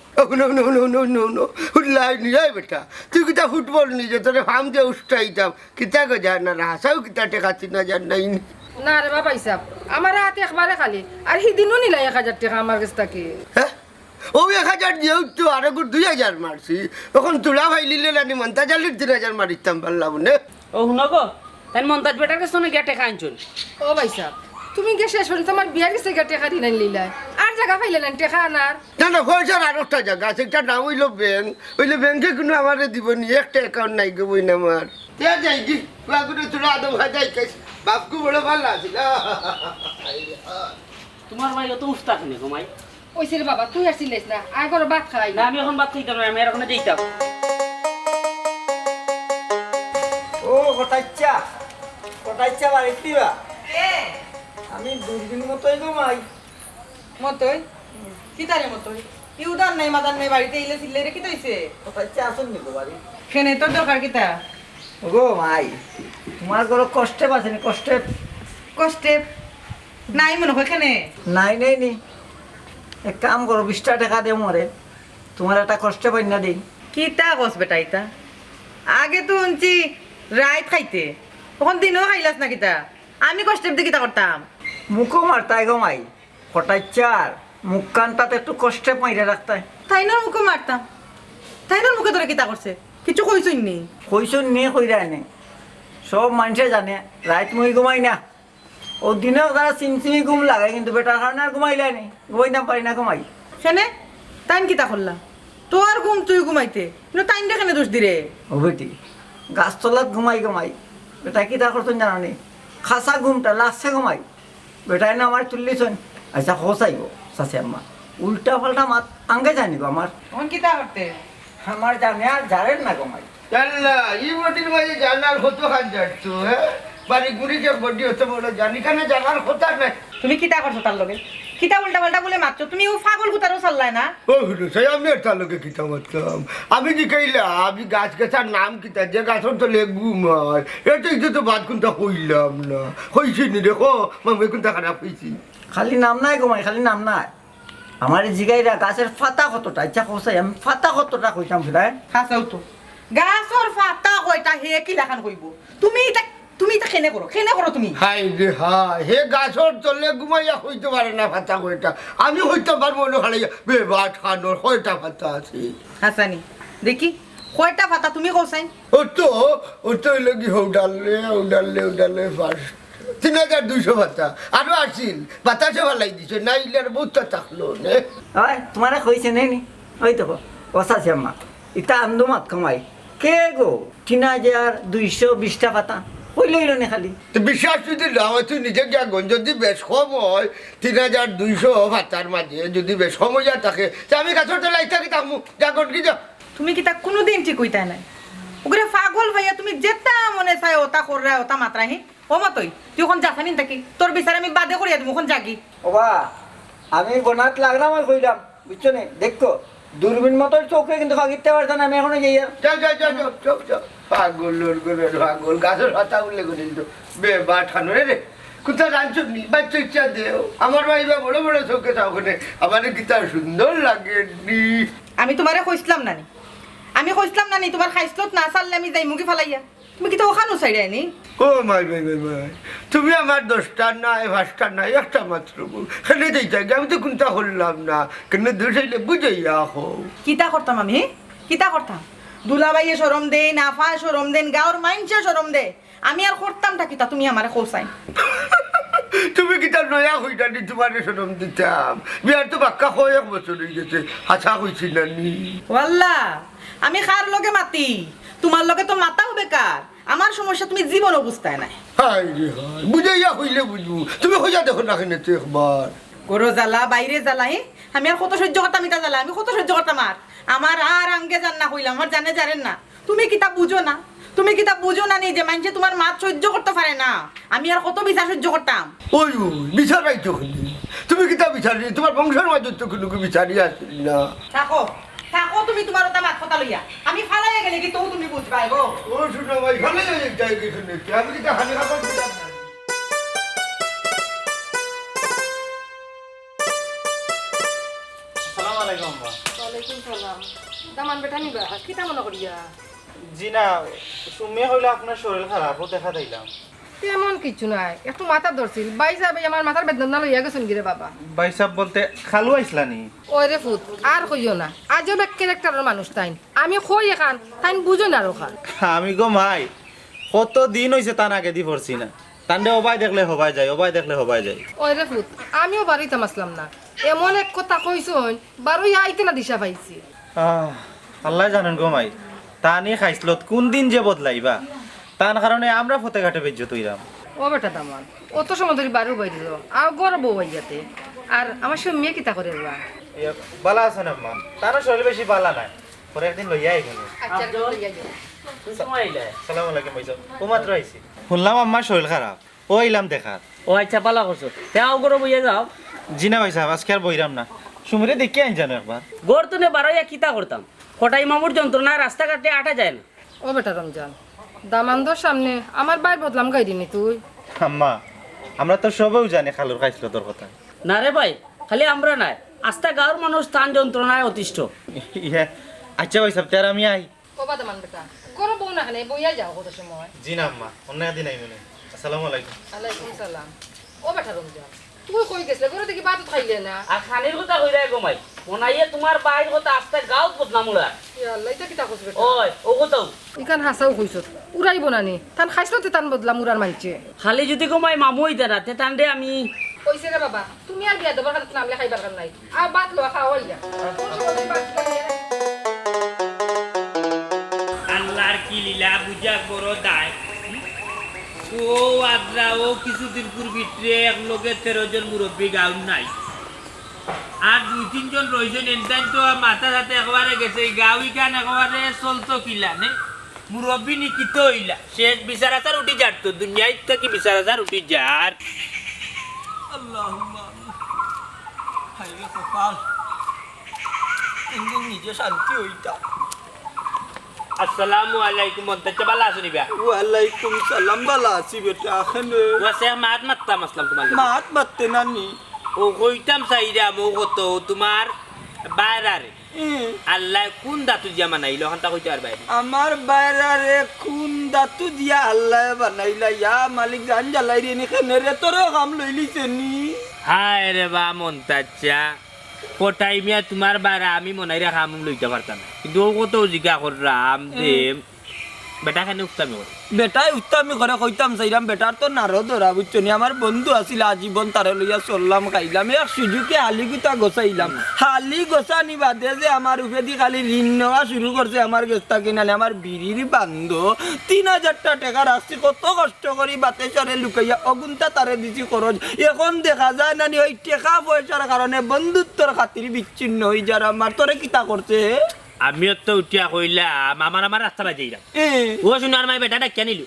[SPEAKER 3] বেটা তুই কিতা ফুটবল নিজে তোর ফার্ম দিয়ে উষ্টাইতাম কিতা গো জান না হাসাও কিতা টেকা 3000 নাই
[SPEAKER 8] না রে বাবা ভাইসাব আমার হাতে একবারে খালি আর সেদিনও নিলাই 1000 টাকা আমার কাছ থেকে
[SPEAKER 2] হ্যাঁ ও 1000 দিয়েও তো আরো 2000 মারছি তখন তুলা ভাইলিলে রানি মন্তাজ আলির 3000 মারিতাম পারলাম না
[SPEAKER 3] ও শুনো গো তাই মন্তাজ বেটার কাছে গিয়া টেকা আনছুন
[SPEAKER 8] ও ভাইসাব তুমি গে শেষ পর্যন্ত আমার বিয়ার কাছে টাকা দিলেন লিলাই আর জায়গা পাইলেন টাকা আনার
[SPEAKER 2] না না পয়সার আর একটা জায়গা আছে একটা নাম হইলো ব্যাংক হইলে ব্যাংকে কোনো আমার দিব নি একটা অ্যাকাউন্ট নাই গো বই না আমার যাই কি বাগুনে তুলা আদম হাজাই খাইস বাপকু বড় ভালো আছিল
[SPEAKER 3] তোমার ভাই তো উস্তাক নি গো মাই
[SPEAKER 8] ওইসে রে বাবা তুই আর চিল্লাইস না আর ঘরে ভাত খাই
[SPEAKER 3] না আমি এখন ভাত খাইতাম না আমি এখন যাইতাম
[SPEAKER 4] ও কোটাইচ্চা কোটাইচ্চা বাড়িতে বা আমি দুদিন মতোই ঘুমাই
[SPEAKER 1] মতই কিতারে মতই ইউদান নাই মাদান নাই বাড়িতে ইলে সিলে রে কি তইছে
[SPEAKER 4] কোটাইচ্চা আসুন নি গো বাড়ি
[SPEAKER 1] কেনে তোর দরকার কিতা
[SPEAKER 4] গো মাই তোমার ঘর কষ্টে বাঁচেনি কষ্টে
[SPEAKER 1] কষ্টে নাই মনে হয় কেনে
[SPEAKER 4] নাই নাই নি এক কাম করো 20 টাকা দেও মরে তোমার একটা কষ্টে পাই না দিই
[SPEAKER 1] কিতা কস বেটা ইতা আগে তো উনছি রাইত খাইতে তখন দিনও খাইলাস না কিতা আমি কষ্টের দিকে কিতা করতাম
[SPEAKER 4] মুখও মারতাই গো মাই কোটাইচ্চার মুখ কানটাতে একটু কষ্টে পাইরে রাখতাই
[SPEAKER 1] তাইনোর মুখে মারতাম তাইনোর মুখে তোরে কিতা করছে কিছু কইছই নি
[SPEAKER 4] কইসুন নিয়ে কইরা এনে সব মানুষে জানে রাত মই ঘুমাই না ও দিনেও তারা চিমচিমি ঘুম লাগে কিন্তু বেটার কারণে আর ঘুমাইলে নি ঘুমাই না পারি না ঘুমাই
[SPEAKER 1] কেনে তাইন কিতা করলাম তোর ঘুম তুই ঘুমাইতে কিন্তু তাইন কেনে দোষ দিরে
[SPEAKER 4] ও বেটি গাছতলাত ঘুমাই ঘুমাই বেটা কি তা করতেন জানো নি খাসা ঘুমটা লাস্টে ঘুমাই বেটাই না আমার তুললিছন আচ্ছা হোসাইব চাষি আম্মা উল্টা পাল্টা মাত আঙ্গে জানি গো আমার
[SPEAKER 1] তখন কিতা করতে
[SPEAKER 4] আমার জানে আর জানেন না ঘুমাই
[SPEAKER 2] জানলা এই বটির মাঝে জানার কত খান যাচ্ছ হ্যাঁ বাড়ি গুড়ি যে বডি হতে বড় জানি কেন জানার কথা নাই
[SPEAKER 1] তুমি কিতা করছো তার লগে কিতা উল্টা পাল্টা বলে মারছো তুমি ও পাগল কুতারও চললাই না
[SPEAKER 2] ও সেই আমি একটা লোকে কিতা মাতলাম আমি যে কইলা আমি গাছ গাছার নাম কিতা যে গাছর তো লেগুম হয় এটাই তো বাদ কোনটা কইলাম না হইছি নি দেখো মামে কোনটা খারাপ হইছি
[SPEAKER 4] খালি নাম নাই ঘুমাই খালি নাম নাই আমার জিগাইরা গাছের ফাতা কতটা ইচ্ছা কোসাই আমি ফাতা কতটা কইতাম ফিরায়
[SPEAKER 1] হাসাও তো গাছর ফাতা কয়টা হে কি লাখান কইব তুমি এটা খেনে করো তুমি
[SPEAKER 2] হাই রে হাই হে গাছর তলে ঘুমাইয়া হইতে পারে না ফাতা কয়টা আমি হইতে পারবো না খালি বেবাট খানোর কয়টা ফাতা আছে
[SPEAKER 1] হাসানি দেখি কয়টা ফাতা তুমি কইছাইন
[SPEAKER 2] ও তো লগি উডালে ফার্স্ট 3200 ফাতা আরো আসিল বাতাসে ভালাই দিছে না ইলে আর বহুত থাকলো নে
[SPEAKER 4] হয় তোমারে কইছে নি ওই তো ওসাছি আম্মা ইটা আন্দো মাত কমাই কে গো 3220 পাতা কই লইল নে খালি
[SPEAKER 2] তো বিশ্বাস যদি না হয় তুই নিজে গিয়া গঞ্জ যদি বেশ কম হয় 3200 ফাতার মাঝে যদি বেশ কম হইয়া থাকে তা আমি গাছর তলায় থাকি থাকবো যা গন কি যা
[SPEAKER 1] তুমি কি তা কোনোদিন ঠিক হইতা নাই ওগরে পাগল ভাইয়া তুমি যেটা মনে চায় ওটা কররা ওটা মাত্রাহি ও মতই তুই এখন যাসানি থাকি তোর বিচার আমি বাদে করিয়া দিব এখন জাগি
[SPEAKER 4] ওবা আমি বনাত লাগলাম আর কইলাম বুঝছো নে দেখো দূরবীন মতো চোখে কিন্তু খাগিতে পারতাম আমি এখনো যাই আর
[SPEAKER 2] চপ পাগল পাগল গাছের পাতা উল্লে করে দিত বেবা ঠানো রে কোথায় রাঞ্চ নি বাচ্চা ইচ্ছা দেও আমার ভাইবা বড় বড় চোখে ওখানে আমার গীতা সুন্দর লাগে নি
[SPEAKER 1] আমি তোমারে কইছিলাম নানি আমি কইছিলাম নানি তোমার খাইছলত না চাললে আমি যাই মুখে ফালাইয়া তুমি কি তো ওখানো চাইলে নি
[SPEAKER 2] ও মাই তুমি আমার 10টা নাই 5টা নাই একটা মাত্র খেলে দিতে আমি তো কোনটা হলাম না কেন দুসাইলে বুঝাইয়া হো
[SPEAKER 1] কিতা করতাম আমি কিতা করতাম দুলাবাইয়ে শরম দে নাফা শরম দেন গাঁর মাইনসে শরম দে আমি আর করতামটা কিতা তুমি আমারে খোসাই
[SPEAKER 2] তুমি কিতা নয়া হইতা নি তোমার শরম দিতাম বিয়ার তো বাক্কা হয় 1 বছর হয়ে গেছে আশা হইছি না নি
[SPEAKER 1] ওয়াল্লাহ আমি কার লগে মাতি তোমার লগে তো মাতাও বেকার আমার সমস্যা তুমি জীবন অবস্থায় নাই
[SPEAKER 2] হাই রে হাই বুঝাইয়া হইলে বুঝবো তুমি হইয়া দেখো না কেন তো একবার
[SPEAKER 1] গরো জ্বালা বাইরে জ্বালা আমি আর কত সহ্য করতাম ইটা জ্বালা আমি কত সহ্য করতাম আমার আর আঙ্গে জান না হইলাম আমার জানে জানেন না তুমি কিতা বুঝো না তুমি কিতা বুঝো না নি যে মানুষে তোমার মাত সহ্য করতে পারে না আমি আর কত বিচার সহ্য করতাম
[SPEAKER 2] ওই বিচার পাইতো তুমি কিতা বিচারি তোমার বংশের মাঝে তো কোনো বিচারি আসলি না
[SPEAKER 1] থাকো থাকো তুমি তোমার ওটা মাত কথা লইয়া আমি ফালাইয়া গেলে কি তো তুমি বুঝবাই গো
[SPEAKER 2] ও শুনো ভাই ভালো যাই কিছু নেই আমি কিতা হানি খাবার দিলাম না
[SPEAKER 5] আসসালামু আলাইকুম আম্মা
[SPEAKER 8] ওয়ালাইকুম সালাম দামান বেটা নিবা কিতা মনে করিয়া
[SPEAKER 5] জি না সুমে হইলো আপনার শরীর খারাপ ও দেখা দিলাম
[SPEAKER 8] তেমন কিছু নাই একটু মাথা ধরছিল বাই যাবে আমার মাথার বেদনা লইয়া গেছেন গিরে বাবা
[SPEAKER 5] ভাই সাহেব বলতে খালু আইসলানি
[SPEAKER 8] ওই রে ফুট আর কইও না আজব এক ক্যারেক্টারের মানুষ তাইন আমি কই এখান তাইন বুঝো না রোখা
[SPEAKER 5] আমি গো মাই কত দিন হইছে তান আগে দি পড়ছি না তান্ডে ওবাই দেখলে হবাই যায় ওবাই দেখলে হবাই যায়
[SPEAKER 8] ওই রে ফুট আমিও বাড়িতে আসলাম না এমন এক কথা কইছন বারোই আইতে না দিশা পাইছি
[SPEAKER 5] আল্লাহ জানেন গো মাই তানি খাইছলত কোন দিন যে বদলাইবা তার কারণে আমরা ফতে ঘাটে বেজ্জত হইলাম
[SPEAKER 8] ও বেটা দামান অত সময় ধরে বারো বাইরে যাও আর গরব বাইয়াতে আর আমার সব মেয়ে কিতা করে বা
[SPEAKER 5] বালা আছেন আম্মা তারও শরীর বেশি বালা নাই পরে একদিন লইয়া আইবেন
[SPEAKER 8] আচ্ছা লইয়া যাও
[SPEAKER 5] সালাম আলাইকুম ভাই সাহেব ও মাত্র আইছি শুনলাম আম্মার শরীর খারাপ ও আইলাম দেখার
[SPEAKER 3] ও আচ্ছা পালা করছো তেও গরো বইয়া যাও
[SPEAKER 5] জি না ভাই সাহেব আজকে আর বইরাম না সুমিরে দেখে আইন জানো একবার
[SPEAKER 3] গড় তুনে বারোয়া কিতা করতাম কোটাই মামুর যন্ত্রণা রাস্তাঘাটে আটা যায় না
[SPEAKER 8] ও বেটা রমজান দামান্দর সামনে আমার বাইর বদলাম গাইদিনি তুই
[SPEAKER 5] আম্মা আমরা তো সবেও জানি খালুর খাইছিল তোর কথা
[SPEAKER 3] না রে ভাই খালি আমরা নাই আস্তা গাঁর মানুষ স্থান যন্ত্রণায় অতিষ্ঠ
[SPEAKER 5] ইয়ে আচ্ছা ভাই সাহেব তার আমি আই
[SPEAKER 8] ও বা দামান বেটা করো বউ না খানে বইয়া যাও কত সময়
[SPEAKER 5] জি না আম্মা অন্য দিন আই মনে আসসালামু আলাইকুম
[SPEAKER 8] আলাইকুম সালাম ও বেটা রমজান তুই কই গেছলে গরু দেখি বাত খাইলে না
[SPEAKER 3] আর খানির কথা কইরা গমাই মনাইয়ে তোমার বাইর কথা আস্তা গাঁত বদনাম উড়া
[SPEAKER 8] ইয়া আল্লাহ এটা কিতা কইছ বেটা
[SPEAKER 3] ওই ও কথাও
[SPEAKER 8] ইকান হাসাও কইছ উড়াইব না নি তান খাইছলো তে তান বদলাম উড়ার মানছে
[SPEAKER 3] খালি যদি গমাই মামু হইতে না তে টান্ডে আমি
[SPEAKER 8] কইছে রে বাবা তুমি আর বিয়া দেবার কাছে নামলে খাইবার কার নাই আর বাত লওয়া খাওয়া হইয়া
[SPEAKER 3] আল্লাহর কি লীলা বুঝা করো দায় ও আদ্রা ও কিছুদিন পূর্বিতে এক লোকে 13 জন মুরব্বী গাউন নাই আর 2-3 জন রয়েছেন এনটাইন তো মাথা সাথে একবারে গেছে গাউই কান একবারে চলতো কিলা নে মুরব্বী নিকিত হইলা শেষ বিচার আচার উঠি যার তো দুনিয়ায় থেকে বিচার আচার উঠি যার
[SPEAKER 4] আল্লাহুম্মা হাইরে কপাল ইন্দু নিজে শান্তি হইতা
[SPEAKER 3] আসসালামু আলাইকুম মন্তাজ বালা আসুনি বা
[SPEAKER 4] ওয়ালাইকুম সালাম বালা আছি বেটা খানে
[SPEAKER 3] ওয়াসে মাত মাত্তাম আসলাম তোমার
[SPEAKER 4] মাত মারতে নানি
[SPEAKER 3] ও কইতাম সাইরা মো কত তোমার বাইরারে আল্লাহ কোন দাতু দিয়া মানাইলো হন্তা কইতে আর বাইরে
[SPEAKER 4] আমার বাইরারে কোন দাতু দিয়া আল্লাহ বানাইলা ইয়া মালিক জান জ্বালাই রে নি খানে রে তোর কাম লইলিছে নি
[SPEAKER 3] হায় রে বা মন্তাজা কোটাই মিয়া তোমার বাইরা আমি মনাই রে খাম লইতে পারতাম কিন্তু ও কত জিজ্ঞা করলাম যে বেটা খানে উঠতাম
[SPEAKER 4] বেটাই উত্তামি করে কইতাম চাইলাম বেটার তো নারো ধরা বুঝছো নি আমার বন্ধু আছিল আজীবন তারে লইয়া চললাম খাইলাম এক সুযোগে হালি গুতা গোছাইলাম হালি গোছানি বাদে যে আমার উপেদি খালি ঋণ নেওয়া শুরু করছে আমার গেস্তা কিনালে আমার বিড়ির বান্ধ 3000 টাকা রাখছি কত কষ্ট করি বাতে চরে লুকাইয়া অগুনটা তারে দিছি খরচ এখন দেখা যায় না ওই টাকা পয়সার কারণে বন্ধুত্বর খাতির বিচ্ছিন্ন হয়ে যার আমার তোরে কিতা করছে
[SPEAKER 3] আমিও তো উঠিয়া কইলাম আমার রাস্তা বাজাইলাম ও শুনার মাই বেটা ডাকিয়া নিলু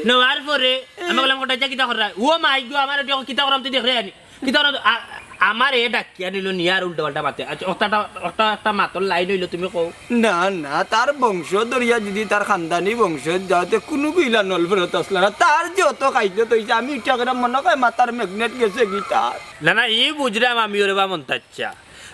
[SPEAKER 3] নেওয়ার পরে আমি বললাম কোটা কিতা করা ও মাই গো আমার কিতা করাম তুই দেখে আনি কিতা করাম আমার এ ডাকিয়া নিল নিয়ার উল্টা পাল্টা মাতে আচ্ছা একটা মাতর লাইন হইলো তুমি কও
[SPEAKER 4] না না তার বংশ ধরিয়া যদি তার খানদানি বংশ যাতে কোনো কইলা নল ফেরত আসলা না তার যত খাইতে তৈছে আমি ইটা করে মনে কয় মাতার ম্যাগনেট গেছে কি তার
[SPEAKER 3] না ই বুঝলাম আমি ওরে বা মন্তাচ্ছা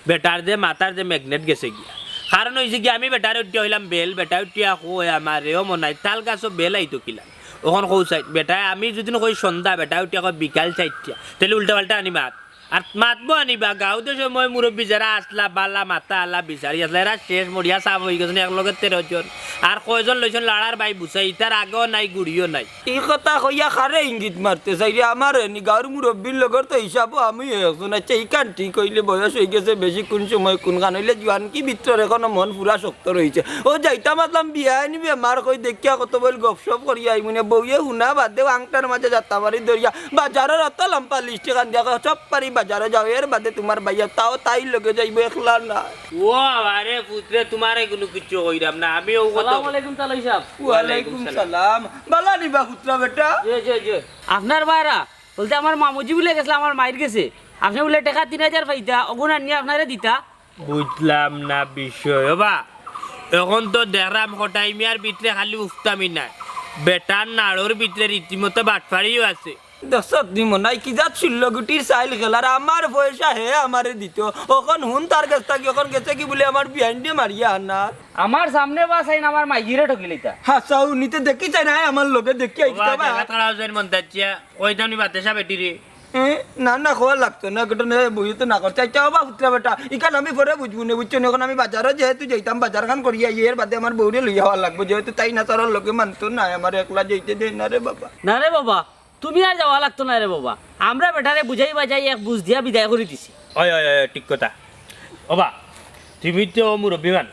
[SPEAKER 3] বেটার যে মাতার যে ম্যাগনেট গেছে গিয়া কারণ হয়েছে কি আমি বেটার উঠিয়া হইলাম বেল বেটা উঠিয়া কই আমার রেও মনাই তাল গাছও বেল আইতো কিলাম ওখান কৌ চাই বেটা আমি যদি কই সন্ধ্যা বেটা উঠিয়া কই বিকাল চাইটিয়া তাহলে উল্টা পাল্টা আনি মাত আর মাতবো আনিবা গাঁওতে সময় মুরব্বী যারা আসলা বালা মাতা আলা বিচারি আসলা এরা শেষ মরিয়া চাপ হয়ে গেছে একলগে 13 জন আর কয়জন লইছেন লাড়ার বাই বুঝাই তার আগেও নাই গুড়িও নাই
[SPEAKER 4] এই কথা কইয়া খারে ইঙ্গিত মারতে চাই রে আমার নি গাঁর মুরব্বীর লগর তো হিসাবও আমি এখন আচ্ছা এই কান্টি কইলে বয়স হয়ে গেছে বেশি কোন সময় কোন গান হইলে জোয়ান কি ভিতর এখনো মন পুরা শক্ত রয়েছে ও যাইতা মাতলাম বিয়া আনিবে মার কই দেখিয়া কত বল গপসপ করিয়া আই মনে বউয়ে হুনা বাদ দেও আংটার মাঝে যাত্রা বাড়ি ধরিয়া বাজারের অত লম্পা লিস্টে কান দিয়া সব পারি বাজারে যাও এর বাদে তোমার ভাইয়া তাও তাই লগে যাইব একলা না
[SPEAKER 3] ও আরে পুত্রে তোমারে কোনো কিছু কইরাম না আমি ও কথা
[SPEAKER 9] আসসালামু আলাইকুম তালাই সাহেব
[SPEAKER 4] ওয়ালাইকুম সালাম বালা নিবা পুত্রা বেটা
[SPEAKER 9] জি আপনার বাইরা বলতে আমার মামুজি বলে গেছিল আমার মায়ের গেছে আপনি বলে টাকা 3000 পাইতা ওগুন নিয়ে আপনারে দিতা
[SPEAKER 3] বুঝলাম না বিষয় বা এখন তো দেখলাম কোটাই মিয়ার ভিতরে খালি উফতামি নাই বেটার নাড়োর ভিতরে রীতিমতো বাটফাড়িও আছে
[SPEAKER 4] দশত দি মনাই কি যাত ষোলগুটির চাইল খেলার আমার পয়সা হে আমারে দিত ওখন হুন তার কাছ থেকে ওখন গেছে কি বলে আমার বিহাইন্ড দিয়ে মারিয়া আনা
[SPEAKER 9] আমার সামনে বাস আইন আমার মাইজিরে ঠকিলিতা
[SPEAKER 4] হাসাও নিতে দেখি চাই না আমার লোকে দেখি আইতা বা
[SPEAKER 3] মন্তাচ্ছিয়া ওই দামি বাতেসা বেটি রে
[SPEAKER 4] না না খোয়া লাগতো না গোটা বই তো না করতে চাও বা পুত্রা বেটা ইকান আমি পরে বুঝবো না বুঝছো এখন আমি বাজারে যেহেতু যাইতাম বাজার খান করিয়া এর বাদে আমার বউরে লইয়া হওয়া লাগবো যেহেতু তাই না তার লোকে মানতো না আমার একলা যাইতে দেয় না রে বাবা
[SPEAKER 9] না রে বাবা তুমি আর যাওয়া লাগতো না রে বাবা আমরা বেটারে বুঝাই বাজাই এক বুঝ দিয়া বিদায় করে দিছি
[SPEAKER 3] ওই ঠিক কথা ওবা তুমি তো মুরব্বী মান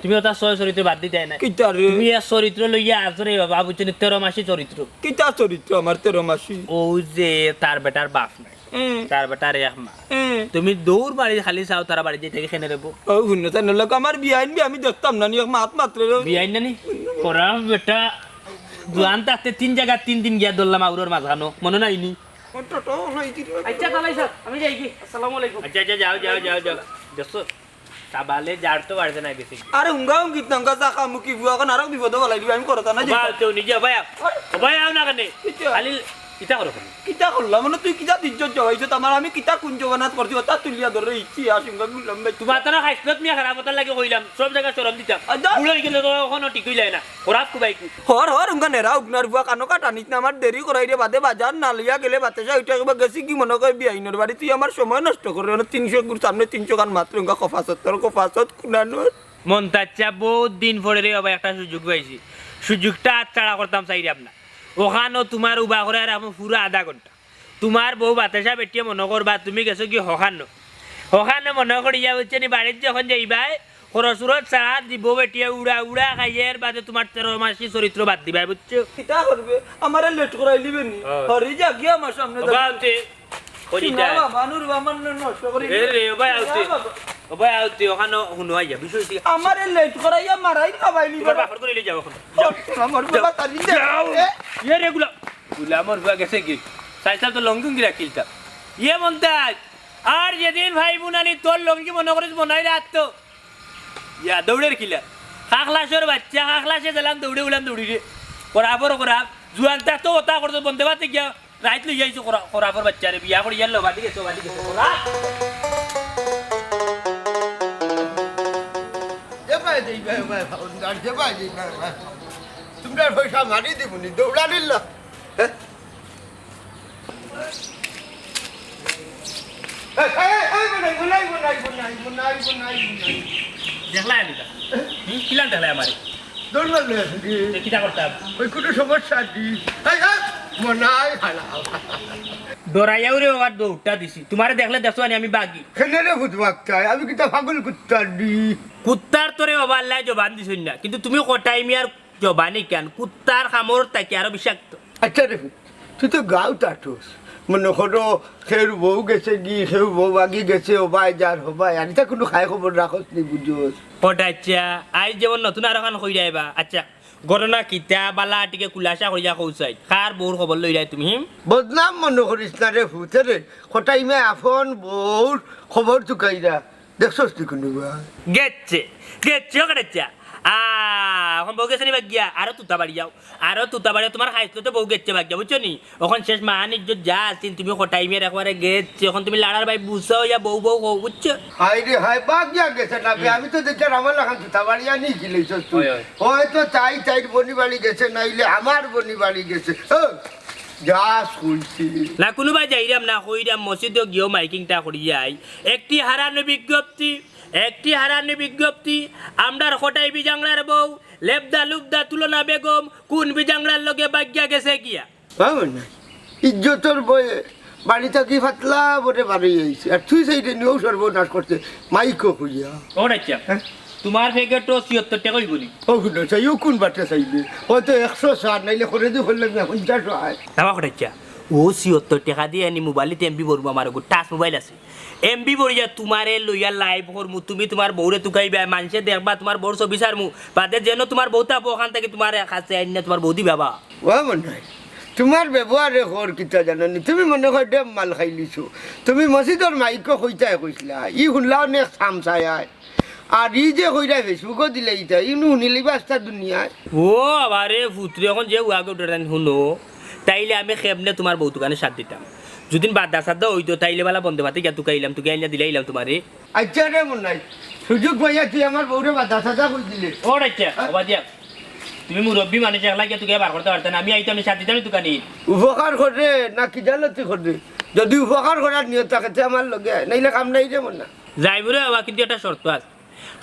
[SPEAKER 3] তুমি ওটা ছয় চরিত্র বাদ দিতে নাই তুমি এক চরিত্র লইয়া আসরে বাবা বুঝছেন 13 মাসি চরিত্র
[SPEAKER 4] কিতা চরিত্র আমার 13 মাসি
[SPEAKER 3] ও যে তার বেটার বাপ নাই তার বেটার এক মা তুমি দৌড় বাড়ি খালি চাও তার বাড়ি যেতে খেনে রেবো
[SPEAKER 4] ও হুন তাই নলক আমার বিয়াইন বি আমি দেখতাম না নিয়ে মাত মাত্র
[SPEAKER 3] বিয়াইন নানি করা বেটা দুয়ান তাতে 3 জায়গা 3 দিন গিয়া দললাম আউরোর মাঝখানো মনে নাই নি
[SPEAKER 9] আচ্ছা তালাই সাহেব আমি যাই কি আসসালামু আলাইকুম
[SPEAKER 3] আচ্ছা যাও দেখছো সাবালে যার তো বাড়তে নাই বেশি
[SPEAKER 4] আরে হুঙ্গাও গীত নাঙ্গা চাকা মুখি বুয়া কারণ আরো বিপদ বলাই দিবি আমি করতা না
[SPEAKER 3] বা তো নিজে ভাই আও না কেনে খালি কিতা করো
[SPEAKER 4] কিতা করলাম মানে তুই কিতা দিজ্জ জবাইছ আমার আমি কিতা কুঞ্জ বানাত করছি তা তুলিয়া ধরে ইচ্ছি আসুঙ্গা গুলাম
[SPEAKER 3] তোমার তো না খাইছত মিয়া খারাপ কথা লাগে কইলাম সব জায়গা চরম দিতাম বুড়াই গেলে তো এখনো ঠিকই যায় না খরাপ কুবাই কু
[SPEAKER 4] হর হুঙ্গা নেরা উগনার বুয়া কানো কাটানিত না আমার দেরি করাই রে বাদে বাজার না লইয়া গেলে বাতেসা উঠা কিবা গেছি কি মনে কই বিআইনের বাড়ি তুই আমার সময় নষ্ট করে 300 গুর সামনে 300 গান মাত্র হুঙ্গা কফাসত কুনানোর
[SPEAKER 3] মন তাচ্চা বহুত দিন পরে রে বাবা একটা সুযোগ পাইছি সুযোগটা ছাড়া করতাম চাই না ওখানো তোমার উবা করে আর আমার পুরো আধা ঘন্টা তোমার বউ বাতাসা বেটিয়ে মনে করবা তুমি গেছো কি হখানো মনে করিয়া হচ্ছে নি বাড়ির যখন যাইবাই খরচুরত ছাড়া দিব বেটিয়ে উড়া খাইয়ের বাদে তোমার 13 মাসি চরিত্র বাদ দিবাই বুঝছো
[SPEAKER 4] কিতা করবে আমারে লেট করাই লিবেন হরি যা গিয়া আমার সামনে
[SPEAKER 3] বাউতে ওইটা
[SPEAKER 4] মানুর বামান নষ্ট করি
[SPEAKER 3] এ রে ভাই আউতে ওখানো হুনো আইয়া বিষয় কি
[SPEAKER 4] আমারে লেট করাইয়া মারাই খাবাই লিবেন
[SPEAKER 3] বাফর করে লই যাও এখন
[SPEAKER 4] আমার বাবা তালি দে
[SPEAKER 3] এ রে গুলামর বুয়া গেছে কি সাইসাল তো লঙ্গি গিরা কিলতা ইয়ে মন্তাজ আর যেদিন ভাই বুনানি তোর লঙ্গি মনে করিস মনাই রাত তো ইয়া দৌড়ের কিলা খাখলাসের বাচ্চা খাখলাসে দিলাম দৌড়ি রে করাবর জুয়ান তা তো ওটা করতে বন্ধে বাতে গিয়া রাইত লই যাইছো করাবর বাচ্চা রে বিয়া করে ইয়ার বাদি গেছো করা
[SPEAKER 2] তোমরা পয়সা মারি দিবনি দৌড়া নিল
[SPEAKER 3] দেখলা আনিতা কিলান দেখলা আমারে কিটা করতাম
[SPEAKER 2] ওই কোনো সমস্যা দি মনাই খালা
[SPEAKER 3] ডরাইয়াও রে বাবা দৌড়টা দিছি তোমারে দেখলে দেখছো আমি বাগি
[SPEAKER 2] খেলে বুঝবাক চাই আমি কিতা পাগল কুত্তা দি
[SPEAKER 3] কুত্তার তোরে বাবা আল্লাহ জবান দিছই না কিন্তু তুমি কোটাই মিয়ার জবানি কেন কুত্তার খামর তাকে আরো বিষাক্ত
[SPEAKER 2] আচ্ছা রে তুই তো গাও টাটোস মনে করো সের বউ গেছে কি সেও বউ আগি গেছে হবাই যার হবাই আর এটা কোনো খাই খবর রাখস নি বুঝোস
[SPEAKER 3] ওটা আচ্ছা আজ যেমন নতুন আর এখন কই যাইবা আচ্ছা ঘটনা কিতা বালা টিকে কুলাসা কইয়া কৌসাই কার বউর খবর লই যাই তুমি
[SPEAKER 2] বদনাম মনে করিস না রে ভূতে রে কোটাই মে আফন বউর খবর চুকাইরা দেখছস তুই কোনোবা
[SPEAKER 3] গেছে গেছে ওটা এখন বউ গেছে নি বাগিয়া আরো তুতা বাড়ি যাও আরো তুতা বাড়ি তোমার খাইছিল তো বউ গেছে বাগিয়া বুঝছো নি এখন শেষ মাহানির যা আছেন তুমি কোটাই মেয়ের একবারে গেছে এখন তুমি লাড়ার ভাই বুঝছো ইয়া বউ বউ বউ বুঝছো
[SPEAKER 2] হাই রে হাই বাগিয়া গেছে না বে আমি তো দেখি আমার লাগান তুতা বাড়ি আনি গিলেছস তুই হয়তো চাই বনি বাড়ি গেছে নাইলে আমার বনি বাড়ি গেছে যা শুনছি
[SPEAKER 3] না কোনোবা যাইরাম না কইরাম মসজিদে গিয়েও মাইকিংটা করি যাই একটি হারানো বিজ্ঞপ্তি আমরার কোটাই বিজাংলার বউ লেবদা লুবদা তুলনা বেগম কোন বিজাংলার লগে বাগিয়া গেছে গিয়া
[SPEAKER 2] না ইজ্জতর বয়ে বাড়ি থাকি ফাতলা বলে বাড়ি আইছে আর তুই সেইটা নিয়েও সর্বনাশ করছে মাইকো হইয়া
[SPEAKER 3] ওর আচ্ছা তোমার ফেগে তো ৭৬ টাকাই বলি
[SPEAKER 2] ও না চাইও কোন বাটে চাইবে হয়তো 160 নাইলে করে দিয়ে বললে 50 হয়
[SPEAKER 3] আমার কথা আচ্ছা ও ৭৬ টাকা দিয়ে আনি মোবাইলে এমবি ভরবো আমার টাচ মোবাইল আছে এমবি ভরিয়া তোমারে লইয়া লাইভ করমু তুমি তোমার বউরে তুকাইবা মানুষে দেখবা তোমার বউর ছবি সারমু বাদে যেন তোমার বউতা ওখান থেকে তোমার কাছে আইন না তোমার বৌদি বাবা
[SPEAKER 2] ও মনে হয় তোমার ব্যবহারে ঘর কিতা জানানি তুমি মনে হয় ডেম মাল খাই লিছো তুমি মসজিদর মাইকো কইতাই কইছিলা ই শুনলাও নে সামসায় আর ই যে কইরা ফেসবুকও দিলে ইটা ইনু শুনিলি বাস্তা দুনিয়ায়
[SPEAKER 3] ও আবারে ফুতরি এখন যে উয়াকে উঠান শুনো তাইলে আমি খেবনে তোমার বউ দোকানে সাথ দিতাম যদি বাদা সাদা হইতো তাইলে বেলা বন্ধে ভাতে গিয়া তুকাইলাম তুকে আইনা দিলাইলাম তোমারে
[SPEAKER 2] আচ্ছা রে মনে হয় সুযোগ পাইয়া তুই আমার বউরে বাধা সাদা কই দিলে
[SPEAKER 3] ওর আচ্ছা বাবা দিয়া তুমি মুরব্বী মানুষ একলা গিয়া তুকে বার করতে পারতেন আমি আইতাম সাথ দিতাম দোকানে
[SPEAKER 2] উপকার করে না কি জালতি করে যদি উপকার করার নিয়ত থাকে আমার লগে নাইলে কাম নাই রে মনে
[SPEAKER 3] যাইবরে বাবা কিন্তু একটা শর্ত আছে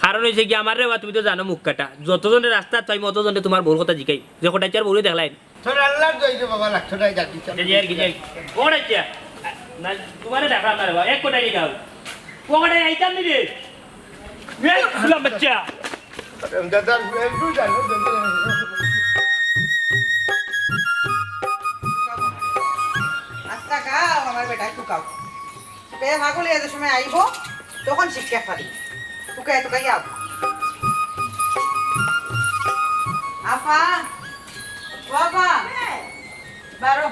[SPEAKER 3] কারণ হয়েছে কি আমার রে বাবা তুমি তো জানো মুখ কাটা যতজনের রাস্তা তাই মতজনে তোমার বউর কথা জিকাই যে কোটাই চার বউরে দেখলাই
[SPEAKER 2] তোর আল্লাহর জয় রে বাবা লাখ টাকা যাচ্ছি
[SPEAKER 3] ওর আচ্ছা না তোমারে দেখা না রে বাবা এক কোটাই গাও কোটাই আইতাম নি রে এই বাচ্চা
[SPEAKER 2] দাদার একটু জানো
[SPEAKER 1] আচ্ছা গাও আমার বেটাই টুকাও বে হাগলে এত সময় আইব তখন শিক্ষা পারি টুকাই যাও আফা বাবা বারো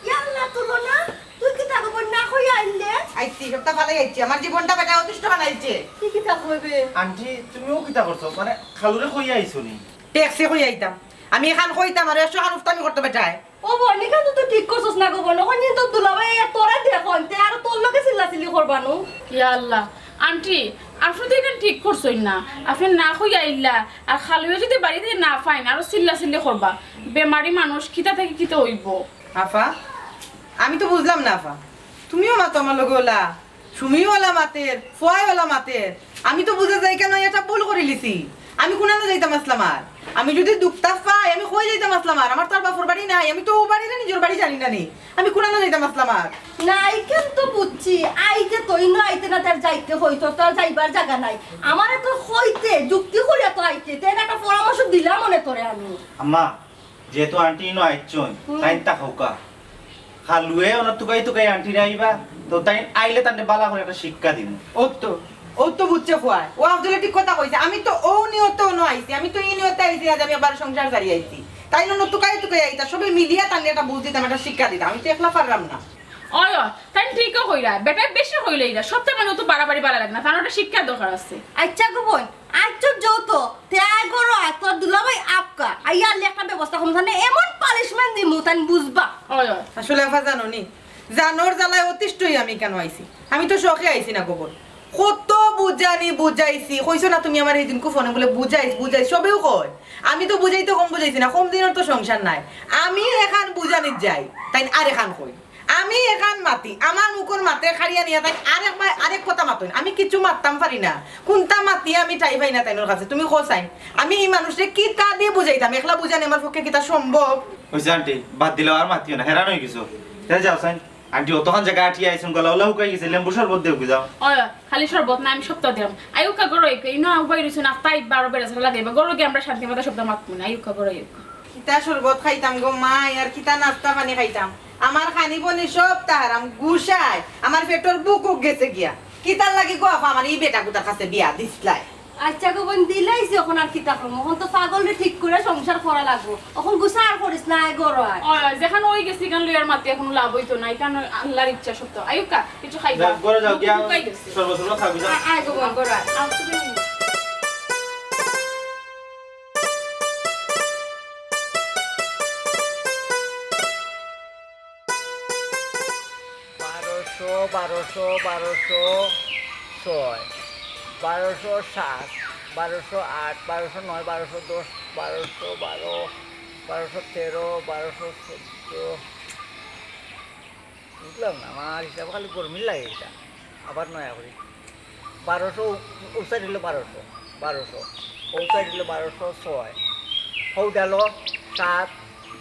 [SPEAKER 7] ইয়াল্লা তুলনা তুই কি তাকে বন্যা কইয়া আইলে
[SPEAKER 1] আইছি সবটা ভালো আইছি আমার জীবনটা বেটা অতিষ্ঠ বানাইছে
[SPEAKER 7] কি কি তা কইবে
[SPEAKER 5] আন্টি তুমিও কিতা করছো মানে খালুরে কইয়া আইছো নি
[SPEAKER 1] ট্যাক্সি কই আইতাম আমি এখান কইতাম আর এসো খান উফতামি করতে বেটায়
[SPEAKER 7] ও বনি কেন তুই ঠিক করছস না গো বলো কোন তো দুলাভাই তোরা দেখুন তে আর তোর লগে চিল্লাচিল্লি করবানো
[SPEAKER 6] ইয়া আল্লাহ আন্টি আপনি তো এখানে ঠিক করছেন না আপনি না কইয়া আইলা আর খালুয়ে যদি বাড়িতে না পাইন আরো চিল্লা করবা বেমারি মানুষ কিতা থেকে কিতা হইব
[SPEAKER 1] আফা আমি তো বুঝলাম না আফা তুমিও মাতো আমার লগে ওলা সুমিও ওলা মাতের ফয় ওলা মাতের আমি তো বুঝে যাই কেন এটা ভুল করে লিছি আমি কোনানো যাইতাম আসলাম আর আমি যদি দুঃখটা পাই আমি কই যাইতাম আসলাম আর আমার তো আর বাপর বাড়ি নাই আমি তো ও বাড়ি না নিজের বাড়ি জানি না নি আমি কোনানো যাইতাম আসলাম আর
[SPEAKER 7] নাই কিন্তু বুঝছি আইতে তুই না আইতে না তার যাইতে হইতো তোর যাইবার জায়গা নাই আমারে তো হইতে যুক্তি করিয়া তো আইতে তেন একটা পরামর্শ দিলাম মনে তোরে আমি
[SPEAKER 5] আম্মা যেহেতু আন্টি ইনো আইছন তাই তা হোকা খালুয়ে ওনা তুকাই আন্টি আইবা তো তাই আইলে তানে বালা করে একটা শিক্ষা দিমু
[SPEAKER 1] ও তো বুঝছে খোয়ায় ও আফজলে ঠিক কথা কইছে আমি তো ও নিয়ত নো আইছি আমি তো এই নিয়তে আইছি আজ আমি আবার সংসার জারি আইছি তাই না তুকাই আইতা সবাই মিলিয়া তাহলে একটা বুঝ দিতাম একটা শিক্ষা দিতাম আমি তো একলা পারলাম না
[SPEAKER 6] অয় তাই ঠিকও কইরা বেটা বেশি হইলেই না সবটা মানে তো বাড়াবাড়ি বাড়া লাগে না তার একটা শিক্ষা দরকার আছে
[SPEAKER 7] আচ্ছা গো বোন আচ্ছা যৌত তাই গরো তোর দুলাভাই আপকা আইয়া একটা ব্যবস্থা করব জানে এমন পানিশমেন্ট দিমু তাই বুঝবা
[SPEAKER 6] অয়
[SPEAKER 1] আসলে আফা জানো নি জানোর জ্বালায় অতিষ্ঠই আমি কেন আইছি আমি তো শখে আইছি না গোবর কত বুঝাইছি কইছো না তুমি আমার এই দিনকো ফোনে বলে বুঝাইছ সবেও কয় আমি তো বুঝাইতে কম বুঝাইছি না কম দিনের তো সংসার নাই আমি এখান বুঝানিত যাই তাই আর এখান কই আমি এখান মাতি আমার মুখর মাতে খাড়িয়া নিয়া তাই আরেক কথা মাতইন আমি কিছু মারতাম পারি না কোনটা মাতি আমি টাই পাই না তাইনোর কাছে তুমি খোসাইন আমি এই মানুষে কি তা দিয়ে বুঝাইতাম একলা বুঝানি আমার পক্ষে কি তা সম্ভব
[SPEAKER 5] হইছে আন্টি বাদ দিলে আর মাতিও না হেরান হই গেছো তাই যাও সাইন আন্টি অতখান জায়গা আটিয়া আইছন গলা ওলা হুকাই গেছে লেম্বু শরবত দেও যাও
[SPEAKER 6] অয় খালি শরবত না আমি সপ্তাহ দিলাম আয়ুকা গরো ইনো উবাই রইছ না তাই 12 বেড়া লাগাইবা গরো কি আমরা শান্তি মতো সপ্তাহ মাতমু না আয়ুকা গরো আয়ুকা
[SPEAKER 1] কিতা শরবত খাইতাম গো মা আর কিতা নাস্তা পানি খাইতাম আমার খানি বনি সব তাহারাম গুসায় আমার পেটর বুকুক গেছে গিয়া কিতার লাগি গো আফা আমার এই বেটা কুতার কাছে বিয়া দিছলাই
[SPEAKER 7] আচ্ছা গো বোন দিলাইছি এখন আর কিতা করব এখন তো পাগলরে ঠিক করে সংসার করা লাগবো এখন গুছা আর করিস না গরো আর
[SPEAKER 6] যেখানে ওই গেছি গান লইয়ার মাতে এখন লাভ হইতো না কারণ আল্লাহর ইচ্ছা সত্য আয়ুকা কিছু খাইবা
[SPEAKER 5] ঘরে যাও গিয়া সর্বসর্ব খাবি যা
[SPEAKER 7] আয় গো বোন গরো আর
[SPEAKER 10] বারোশো 6 1207 1208 1209 1210 1212 1213 1214 বুঝলাম না আমার হিসাব খালি গরমিল লাগে এটা আবার নয়া করি 1200 উৎসাহ দিল 1200 উৎসাহ দিল 1206 হৌডাল 7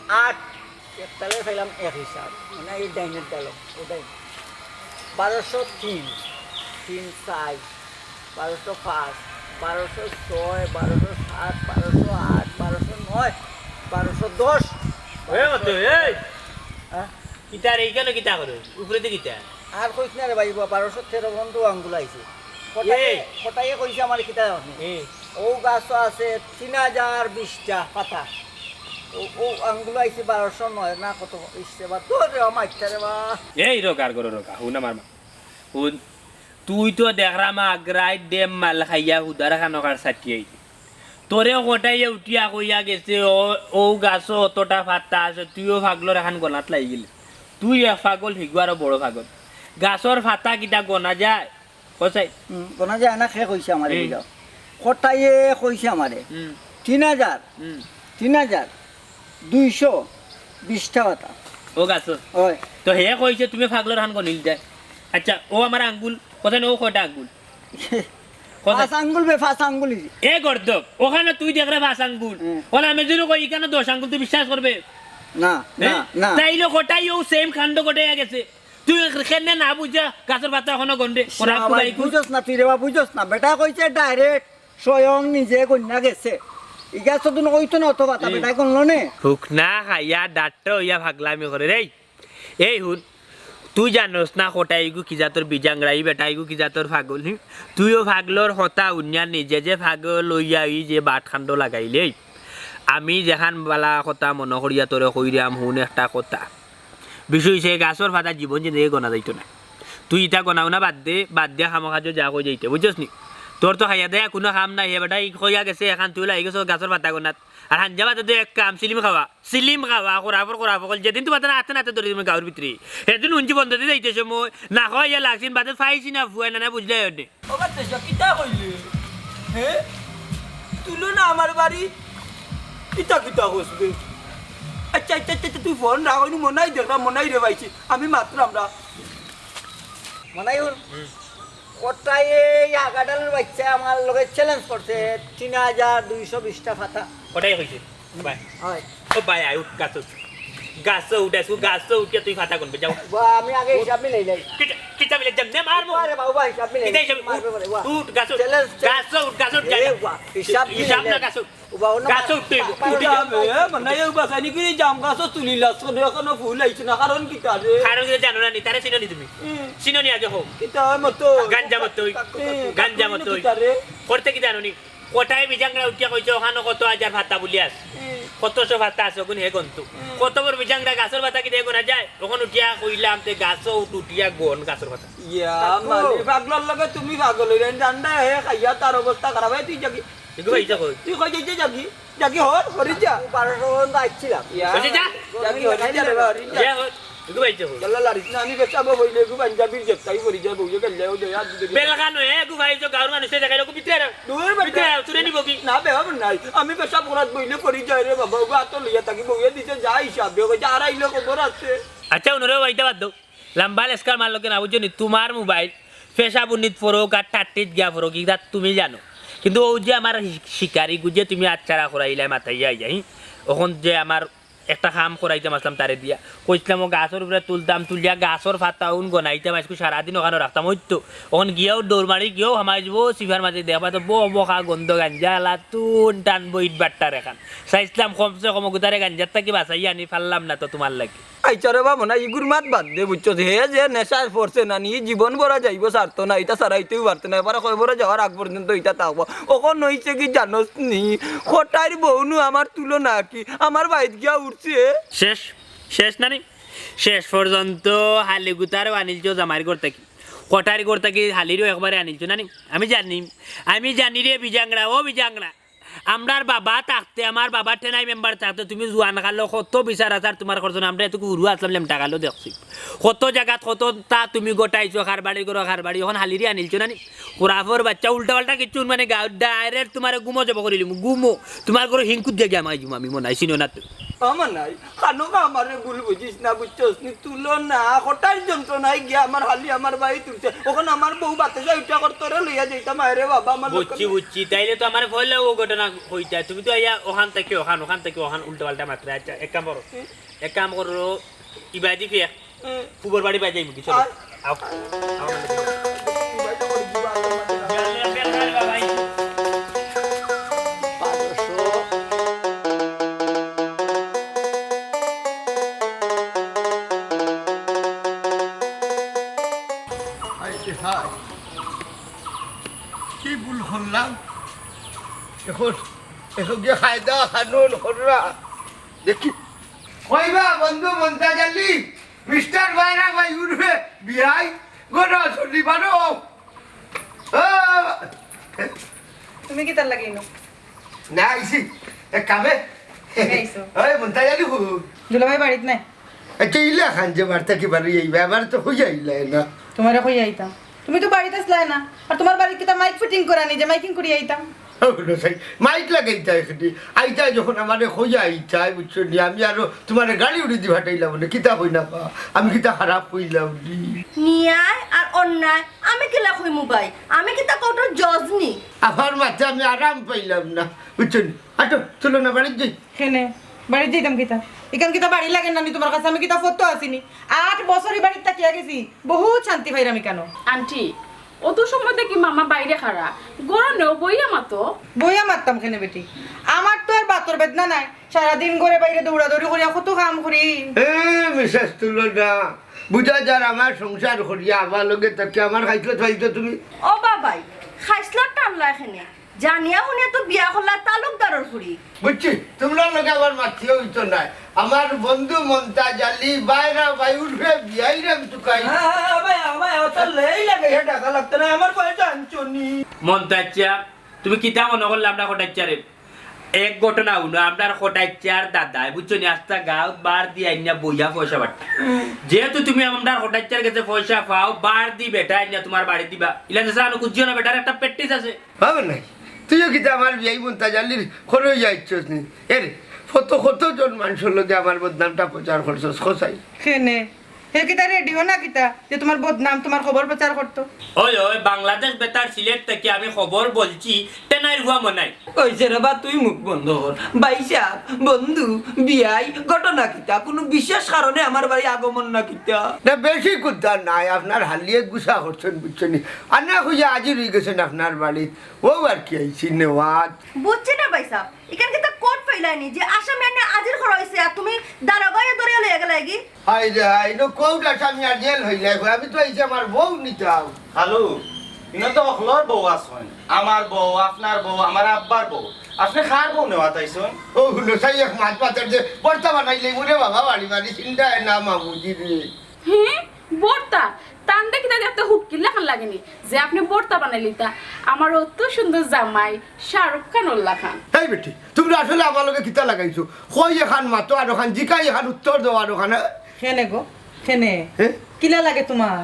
[SPEAKER 10] 8 একতালে ফেলাম এক হিসাব মানে এই ডাইনের ডালো ওটাই 1203 3 4 1205 1206 1207 1208 1209 1210
[SPEAKER 3] ওই মতো এই
[SPEAKER 10] হ্যাঁ
[SPEAKER 3] কিতার এইখানে কিতা করে উপরে দিয়ে কিতা
[SPEAKER 10] আর কইছ না রে ভাই 1213 বন্ধু আঙ্গুল আইছে কোটাইয়ে কইছে আমার কিতা জানি ও গাছ আছে 3020টা পাতা ও আঙ্গুল আইছে 1209 না কত ইসছে বা তোর রে মাইটা রে বা
[SPEAKER 3] এই রোগার করো রোগা হুন আমার মা হুন তুই তো দেখরা মা আগ্রাই ডেম মাল খাইয়া হুদার খানকার সাথিয়ে তোরে কোটাইয়ে উঠিয়া কইয়া গেছে ও গাছ অতটা পাতা আছে তুইও ফাগলর এখন গনাত লাগি গেলি তুই এক পাগল হিগুয়ারও বড় পাগল গাছর ফাতা কিটা গনা যায় কসাই
[SPEAKER 10] গোনা যায় না খে কইছে আমারে বুঝাও কোটাইয়ে কইছে আমারে 3220টা পাতা
[SPEAKER 3] ও গাছ
[SPEAKER 10] ওই
[SPEAKER 3] তো হে কইছে তুমি ফাগলর এখন গনিল যায় আচ্ছা ও আমার আঙ্গুল কোথায় ও কয়টা আঙ্গুল
[SPEAKER 10] পাঁচ আঙ্গুল বে পাঁচ আঙ্গুল
[SPEAKER 3] এ গর্দব ওখানে তুই দেখরে পাঁচ আঙ্গুল ওখানে আমি যদি কই এখানে 10 আঙ্গুল তুই বিশ্বাস করবে
[SPEAKER 10] না না না
[SPEAKER 3] তাইলে কোটাই ও সেম কাণ্ড ঘটে গেছে তুই কেন না বুঝা গাছের পাতা এখনো গন্ডে
[SPEAKER 10] বুঝোস না তুই রে বুঝোস না বেটা কইছে ডাইরেক্ট স্বয়ং নিজে কন্যা গেছে ইগা তো না কইতো না অত পাতা বেটা কোনলো নে
[SPEAKER 3] হুক না খাইয়া ডাট্ট ইয়া ভাগলামি করে রে এই হুন তুই জানোস না কোটাইগু কি জাতর বিজাংরাই বেটাইগু কি জাতর ফাগল তুইও ফাগলর হতা উন্যা নিজে যে ফাগল লইয়া যে বাট খান্ড লাগাইলে আমি যেখান বালা কথা মনে করিয়া তোরে কইরাম হুন একটা কথা বিষয় সে গাছর ফাটা জীবন জিন্দগি গনা যাইতো না তুই ইটা গনাও না বাদ দিয়া খামো খাজো যা কই যাইতে বুঝছস নি তোর তো খাইয়া দেয়া কোনো কাম নাই হে বেটা কইয়া গেছে এখন তুই লাগি গেছ গাছর পাতা গনাত আর হাঞ্জা বাদে তো এক কাম সিলিম খাওয়া করাফর যেদিন তো বাতা আতে নাতে ধরে তুমি গাঁর ভিতরে সেদিন উঞ্চি বন্ধ দিয়ে যাইতেছে মই না খাওয়া লাগছিন বাদে ফাইছি না ফুয়াই না বুঝলে হতে
[SPEAKER 4] ওবা তেজা কিতা কইলে হে তুলনা আমার বাড়ি কিতা কিতা কইবে আচ্ছা আচ্ছা আচ্ছা তুই ফোন রাখনি মনাই দেখরা মনাই রে ভাইছি আমি মাত্র আমরা
[SPEAKER 10] মনাই হল কোটাইয়ে আগাডালের বাচ্চা আমার লগে চ্যালেঞ্জ করছে 3220টা পাতা
[SPEAKER 3] কোটাই কইছে বাই
[SPEAKER 10] হয়
[SPEAKER 3] ও বাই আই উঠ গাছ উঠাইছু গাছ উঠিয়া তুই ফাটা কোন যাও
[SPEAKER 10] বা আমি আগে হিসাব মিলাই লাই
[SPEAKER 3] কিতা মিলে জম নে মারমু
[SPEAKER 10] আরে বাবা হিসাব মিলাই
[SPEAKER 3] কিতা হিসাব উঠ গাছ উঠ হিসাব না গাছ গাছ উঠতে
[SPEAKER 4] মনাই বাসানি কি জাম গাছ তুলিলা সনে এখনো ফুল আইছ না কারণ কিতা রে
[SPEAKER 3] কারণ কি জানো না নি তারে চিনো নি তুমি চিনো নি আগে হো
[SPEAKER 4] কিতা মতো
[SPEAKER 3] গাঞ্জা মতো করতে কি জানো নি কোটাই বিজাংরা উঠিয়া কইছো ওখানে কত হাজার ভাতা বলি আস কতশো ভাতা আছে ওখানে হে গন্তু কত বড় বিজাংরা গাছের ভাতা কি দেখো না যায় ওখানে উঠিয়া কইলাম তে গাছ উঠিয়া গন গাছের ভাতা
[SPEAKER 4] ইয়া মানে পাগলার লগে তুমি পাগল হইলেন জানডা হে খাইয়া তার অবস্থা খারাপ হয় তুই জাগি
[SPEAKER 3] এগো ভাই যাও
[SPEAKER 4] তুই কই যাইতে জাগি হরি যা
[SPEAKER 10] 1200 পর্যন্ত আইছিলাম
[SPEAKER 3] বসে যা
[SPEAKER 4] জাগি হরি যা রে হরি যা
[SPEAKER 3] এগো ভাই যাও
[SPEAKER 4] জ্বালাল লারিস না আমি বেচাবো হইলে গু পাঞ্জাবির জেতাই হরি যা বউয়ে গেলে ও যা
[SPEAKER 3] বেলগানো এগো ভাই যাও গাঁর মানুষে দেখাইলো কো ভিতরে
[SPEAKER 4] দূর
[SPEAKER 3] ভিতরে তুই নিব কি
[SPEAKER 4] না বে হবে নাই আমি পেশাব করাত বইলে পড়ি যাই রে বাবা ও তো লইয়া থাকি বউয়ে দিতে যা হিসাব বে যা আর আইলো খবর আছে
[SPEAKER 3] আচ্ছা উনরে ওইটা বাদ দাও লম্বা লেস্কার মারলো কেন বুঝছো নি তোমার মোবাইল পেশাব উন্নিত ফরক আর টাট্টিত গিয়া ফরক এটা তুমি জানো কিন্তু ও যে আমার শিকারি গুজে তুমি আচ্ছারা করাইলে মাথায় যাই যাই ওখান যে আমার একটা কাম করাইতাম আসলাম তারে দিয়া কইছিলাম ও গাছের উপরে তুলতাম তুলিয়া গাছের ফাতাউন গনাইতাম আজকে সারাদিন ওখানে রাখতাম ওই তো ওখানে গিয়েও দৌড় মারি গিয়েও হামাই যাবো সিফার মাঝে দেখবা তো বখা গন্ধ গাঞ্জা লাতুন টানবো ইট বাট্টার এখান চাইছিলাম কমসে কম গুতারে গাঞ্জার থাকি বাঁচাই আনি পারলাম না তো তোমার লাগে
[SPEAKER 4] আইচারে বাবু না ইগুর মাত বাদ দে বুঝছো হে যে নেশা পড়ছে না নি জীবন ভরা যাইব সারতো না এটা সারাইতেও পারতো না এবার কয় ভরা যাওয়ার আগ পর্যন্ত এটা থাকবো ওখন হইছে কি জানোস নি খোটার বউনু আমার তুলনা কি আমার বাইত গিয়া উঠছে
[SPEAKER 3] শেষ শেষ না নি শেষ পর্যন্ত হালি গুতারও আনিলছো জামাই করতে কি কটারি করতে কি হালিরও একবারে আনিলছো না নি আমি জানি রে বিজাংরা ও বিজাংরা আমরার বাবা থাকতে আমার বাবার টেনাই মেম্বার থাকতে তুমি জোয়ান খালো কত বিচার আচার তোমার করছো না আমরা এত উড়ু আসলাম টাকালো দেখছি কত জায়গাত কত তা তুমি গোটাইছো খার বাড়ি করো খার বাড়ি এখন হালিরি আনিলছো না নি কোরাফর বাচ্চা উল্টা পাল্টা কিছু মানে গাঁও ডাইরেক্ট তোমার গুমো যাব করিলিম গুমো তোমার করে হিংকুত দিয়ে গিয়ে আমায় আমি মনে হয় চিনো না তো
[SPEAKER 4] আমার নাই খানো আমারে ভুল বুঝিস না বুঝছস নি তুলনা খোটার যন্ত্রণায় গিয়া আমার হালি আমার বাড়ি তুলছে ওখানে আমার বউ বাতে যাই উঠা করতে লইয়া যাইতাম আরে বাবা আমার
[SPEAKER 3] বুঝছি তাইলে তো আমার ভয় ও ঘটনা হইতা তুমি তো আইয়া ওখান থেকে ওখান উল্টা পাল্টা মাত্রা আচ্ছা এক কাম করো ইবাদি ফিয়া ফুবর বাড়ি বাই যাইব কি চলো আও
[SPEAKER 2] কি ভুল করলাম এখন এখন যে খায়দা খানুন খররা দেখি কইবা বন্ধু মন্তাজ আলী মিস্টার ভাইরা ভাই উঠবে বিয়াই গোটা ছুটি পারো
[SPEAKER 1] তুমি কি তার লাগাইনো
[SPEAKER 2] না আইসি এক কামে
[SPEAKER 1] আইছো
[SPEAKER 2] ওই মন্তাজ আলী
[SPEAKER 1] দুলাভাই বাড়িত নাই
[SPEAKER 2] আচ্ছা ইলা খান যে বার্তা কি বাড়ি এই ব্যাপার তো হয়ে যাইলা না
[SPEAKER 1] তোমারে কই আইতাম তুমি তো বাড়িতে আসলে না আর তোমার বাড়িতে তা মাইক ফিটিং করা নি যে মাইকিং করি আইতাম
[SPEAKER 2] মাইক লাগাইতা এখানে আইতা যখন আমার হইয়া আইতা বুঝছো নি আমি আরো তোমার গাড়ি উড়ি দি ভাটাইলাম না কিতা হই না পা আমি কিতা খারাপ হইলাম নি
[SPEAKER 7] নিয়ায় আর অন্যায় আমি কিলা কইমু ভাই আমি কিতা কত জজনি
[SPEAKER 2] আমার মাঝে আমি আরাম পাইলাম না বুঝছো নি আটো চলো না বাড়ি যাই
[SPEAKER 1] কেনে বাড়ি যাইতাম কিতা এখান কিতা বাড়ি লাগে না নি তোমার কাছে আমি কিতা ফটো আসিনি 8 বছরই বাড়িতে তাকিয়া গেছি বহুত শান্তি পাইরাম আমি কেন
[SPEAKER 6] আন্টি অত সময় দেখি মামা বাইরে খারা গরমেও বইয়া
[SPEAKER 1] মারতাম কেনে বেটি আমার তো আর বাতর বেদনা নাই সারাদিন ঘরে বাইরে দৌড়াদৌড়ি করিয়া কত কাম করি
[SPEAKER 2] মিসেস তুলনা বুঝা যার আমার সংসার করিয়া আমার লগে তাকে আমার খাইতে চাইতো তুমি
[SPEAKER 7] ও বাবাই খাইছলা টানলা এখানে জানিয়া শুনিয়া তো বিয়া করলা তালুকদারর ফুরি
[SPEAKER 2] বুঝছি তোমরা লোকে আমার মাথিও হইতো নাই আমার বন্ধু মন্তাজ আলী বাইরা বাই উঠবে বিয়াইরা চুকাই
[SPEAKER 4] ভাই আমার অত লেই লাগে হে টাকা লাগতে না আমার পয়সা আনছনি
[SPEAKER 3] মন্তাচ্চা তুমি কিতা মনে করলে আমরা কোটাচ্চারে এক ঘটনা হলো আপনার কোটাচ্চার দাদা বুঝছো নি আস্তা গাঁও বার দিয়ে আইনা বইয়া পয়সা বাট যেহেতু তুমি আমার কোটাচ্চার কাছে পয়সা পাও বার দি বেটা আইনা তোমার বাড়ি দিবা ইলা জানো কুজিও না বেটার একটা প্র্যাকটিস আছে
[SPEAKER 2] হবে নাই তুইও কিতা আমার বিয়াই মন্তাজ আলীর খরচ যাইছস নি এরে কতজন মানুষের লগে আমার বদনামটা প্রচার করছস খোসাই
[SPEAKER 1] কেনে হে কিতা রেডিও না কিতা যে তোমার বদনাম তোমার খবর প্রচার করতো
[SPEAKER 3] ওই বাংলাদেশ বেতার সিলেট থেকে আমি খবর বলছি টেনাই হুয়া মনাই
[SPEAKER 4] কইছে রে বা তুই মুখ বন্ধ কর বাইসা বন্ধু বিয়াই ঘটনা কিতা কোনো বিশেষ কারণে আমার বাড়ি আগমন না কিতা
[SPEAKER 2] না বেশি কুদ্দা নাই আপনার হালিয়ে গুছা করছেন বুঝছেন আর না খুঁজে আজি রয়ে গেছেন আপনার বাড়ি ও আর কি আইছি নেওয়াত
[SPEAKER 7] বুঝছি না ভাই সাহেব এখান কিতা কোট পাইলানি যে আসামি আনে আজির খর হইছে আর তুমি দারোগায় ধরে লইয়া গেলা কি
[SPEAKER 2] হাই রে হাই নো কোউটা আমি আর জেল হইলে আমি তো আইছি আমার বউ নিতাম
[SPEAKER 5] হ্যালো ইনো তো অখলর বউ আসন আমার বউ আপনার বউ আমার আব্বার বউ আপনি খার বউ নেওয়া তাইছন
[SPEAKER 2] ও হলো সাই এক মাছ পাতার যে বর্তা বানাইলে মরে বাবা বাড়ি বাড়ি চিন্তা না মামুজি রে
[SPEAKER 6] হ্যাঁ বর্তা তান দেখি তাদের একটা হুক্কি লেখান লাগেনি যে আপনি বর্তা বানাইলি তা আমার অত সুন্দর জামাই শাহরুখ খান উল্লাহ খান
[SPEAKER 2] এই বেটি তুমি আসলে আমার লগে কিতা লাগাইছো কই এখান মাতো আর ওখান জিকাই এখান উত্তর দাও আর ওখানে
[SPEAKER 1] কেনে গো কেনে কিলা লাগে তোমার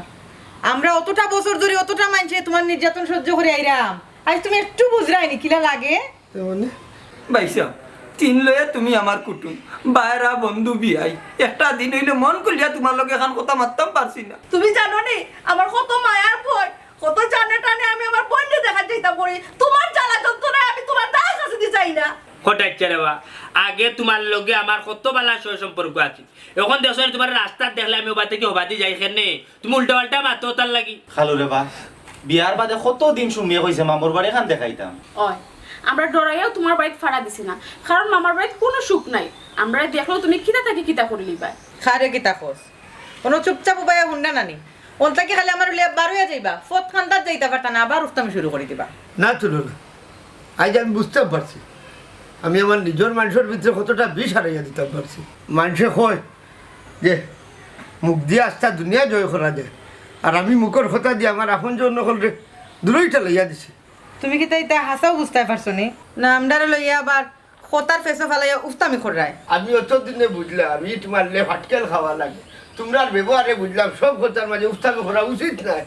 [SPEAKER 1] আমরা অতটা বছর ধরে অতটা মানছে তোমার নির্যাতন সহ্য করে আইরাম আজ তুমি একটু বুঝরাইনি কিলা লাগে
[SPEAKER 2] মানে
[SPEAKER 4] বাইসা তিন লয়ে তুমি আমার কুটুম বাইরা বন্ধু বিয়াই একটা দিন হইলে মন করিয়া তোমার লগে এখন কথা মারতাম পারছি না
[SPEAKER 7] তুমি জানো নি আমার কত মায়ার ভয় কত জানে টানে আমি আমার বোনকে দেখা যাইতাম করি তোমার জ্বালা যন্ত্রণায় আমি তোমার দাস কাছে দিতে চাই না
[SPEAKER 3] হঠাৎ রেবা আগে তোমার লগে আমার কত বালা সহ সম্পর্ক আছে এখন দেখো তোমার রাস্তা দেখলে আমি ওবা থেকে হবাদি যাই খেনে তুমি উল্টা পাল্টা মাতো তার লাগি
[SPEAKER 5] খালু রে বা বিয়ার বাদে কত দিন সুমিয়ে কইছে মামুর বাড়ি খান দেখাইতাম
[SPEAKER 6] ওই আমরা ডরাইও তোমার বাড়িতে ফাড়া দিছি না কারণ মামার বাড়িতে কোনো সুখ নাই আমরা দেখলো তুমি কিতা তাকে কিতা করে লিবা
[SPEAKER 1] খারে কিতা খোঁজ কোনো চুপচাপ উপায় হুন্ডা নানি ওনটাকে খালি আমার লিয়া বারোয়া যাইবা ফত খান্দার যাইতে পারতা না আবার উস্তামি শুরু করে দিবা
[SPEAKER 2] না তুলনা আজ আমি বুঝতে পারছি আমি আমার নিজের মানুষের ভিতরে কতটা বিষ হারাইয়া দিতে পারছি মানুষে কয় যে মুখ দিয়ে আস্থা দুনিয়া জয় করা যায় আর আমি মুখের কথা দিয়ে আমার আপন জন্য হলে দূরইটা লইয়া দিছি
[SPEAKER 1] তুমি কি তাই হাসাও বুঝতে পারছো নি না আমদারে লইয়া আবার খোতার ফেসে ফালাইয়া উস্তামি করায়
[SPEAKER 2] আমি অতদিনে বুঝলাম ইট মারলে ফাটকেল খাওয়া লাগে তোমরা ব্যবহারে বুঝলাম সব কথার মাঝে উস্তামি করা উচিত নয়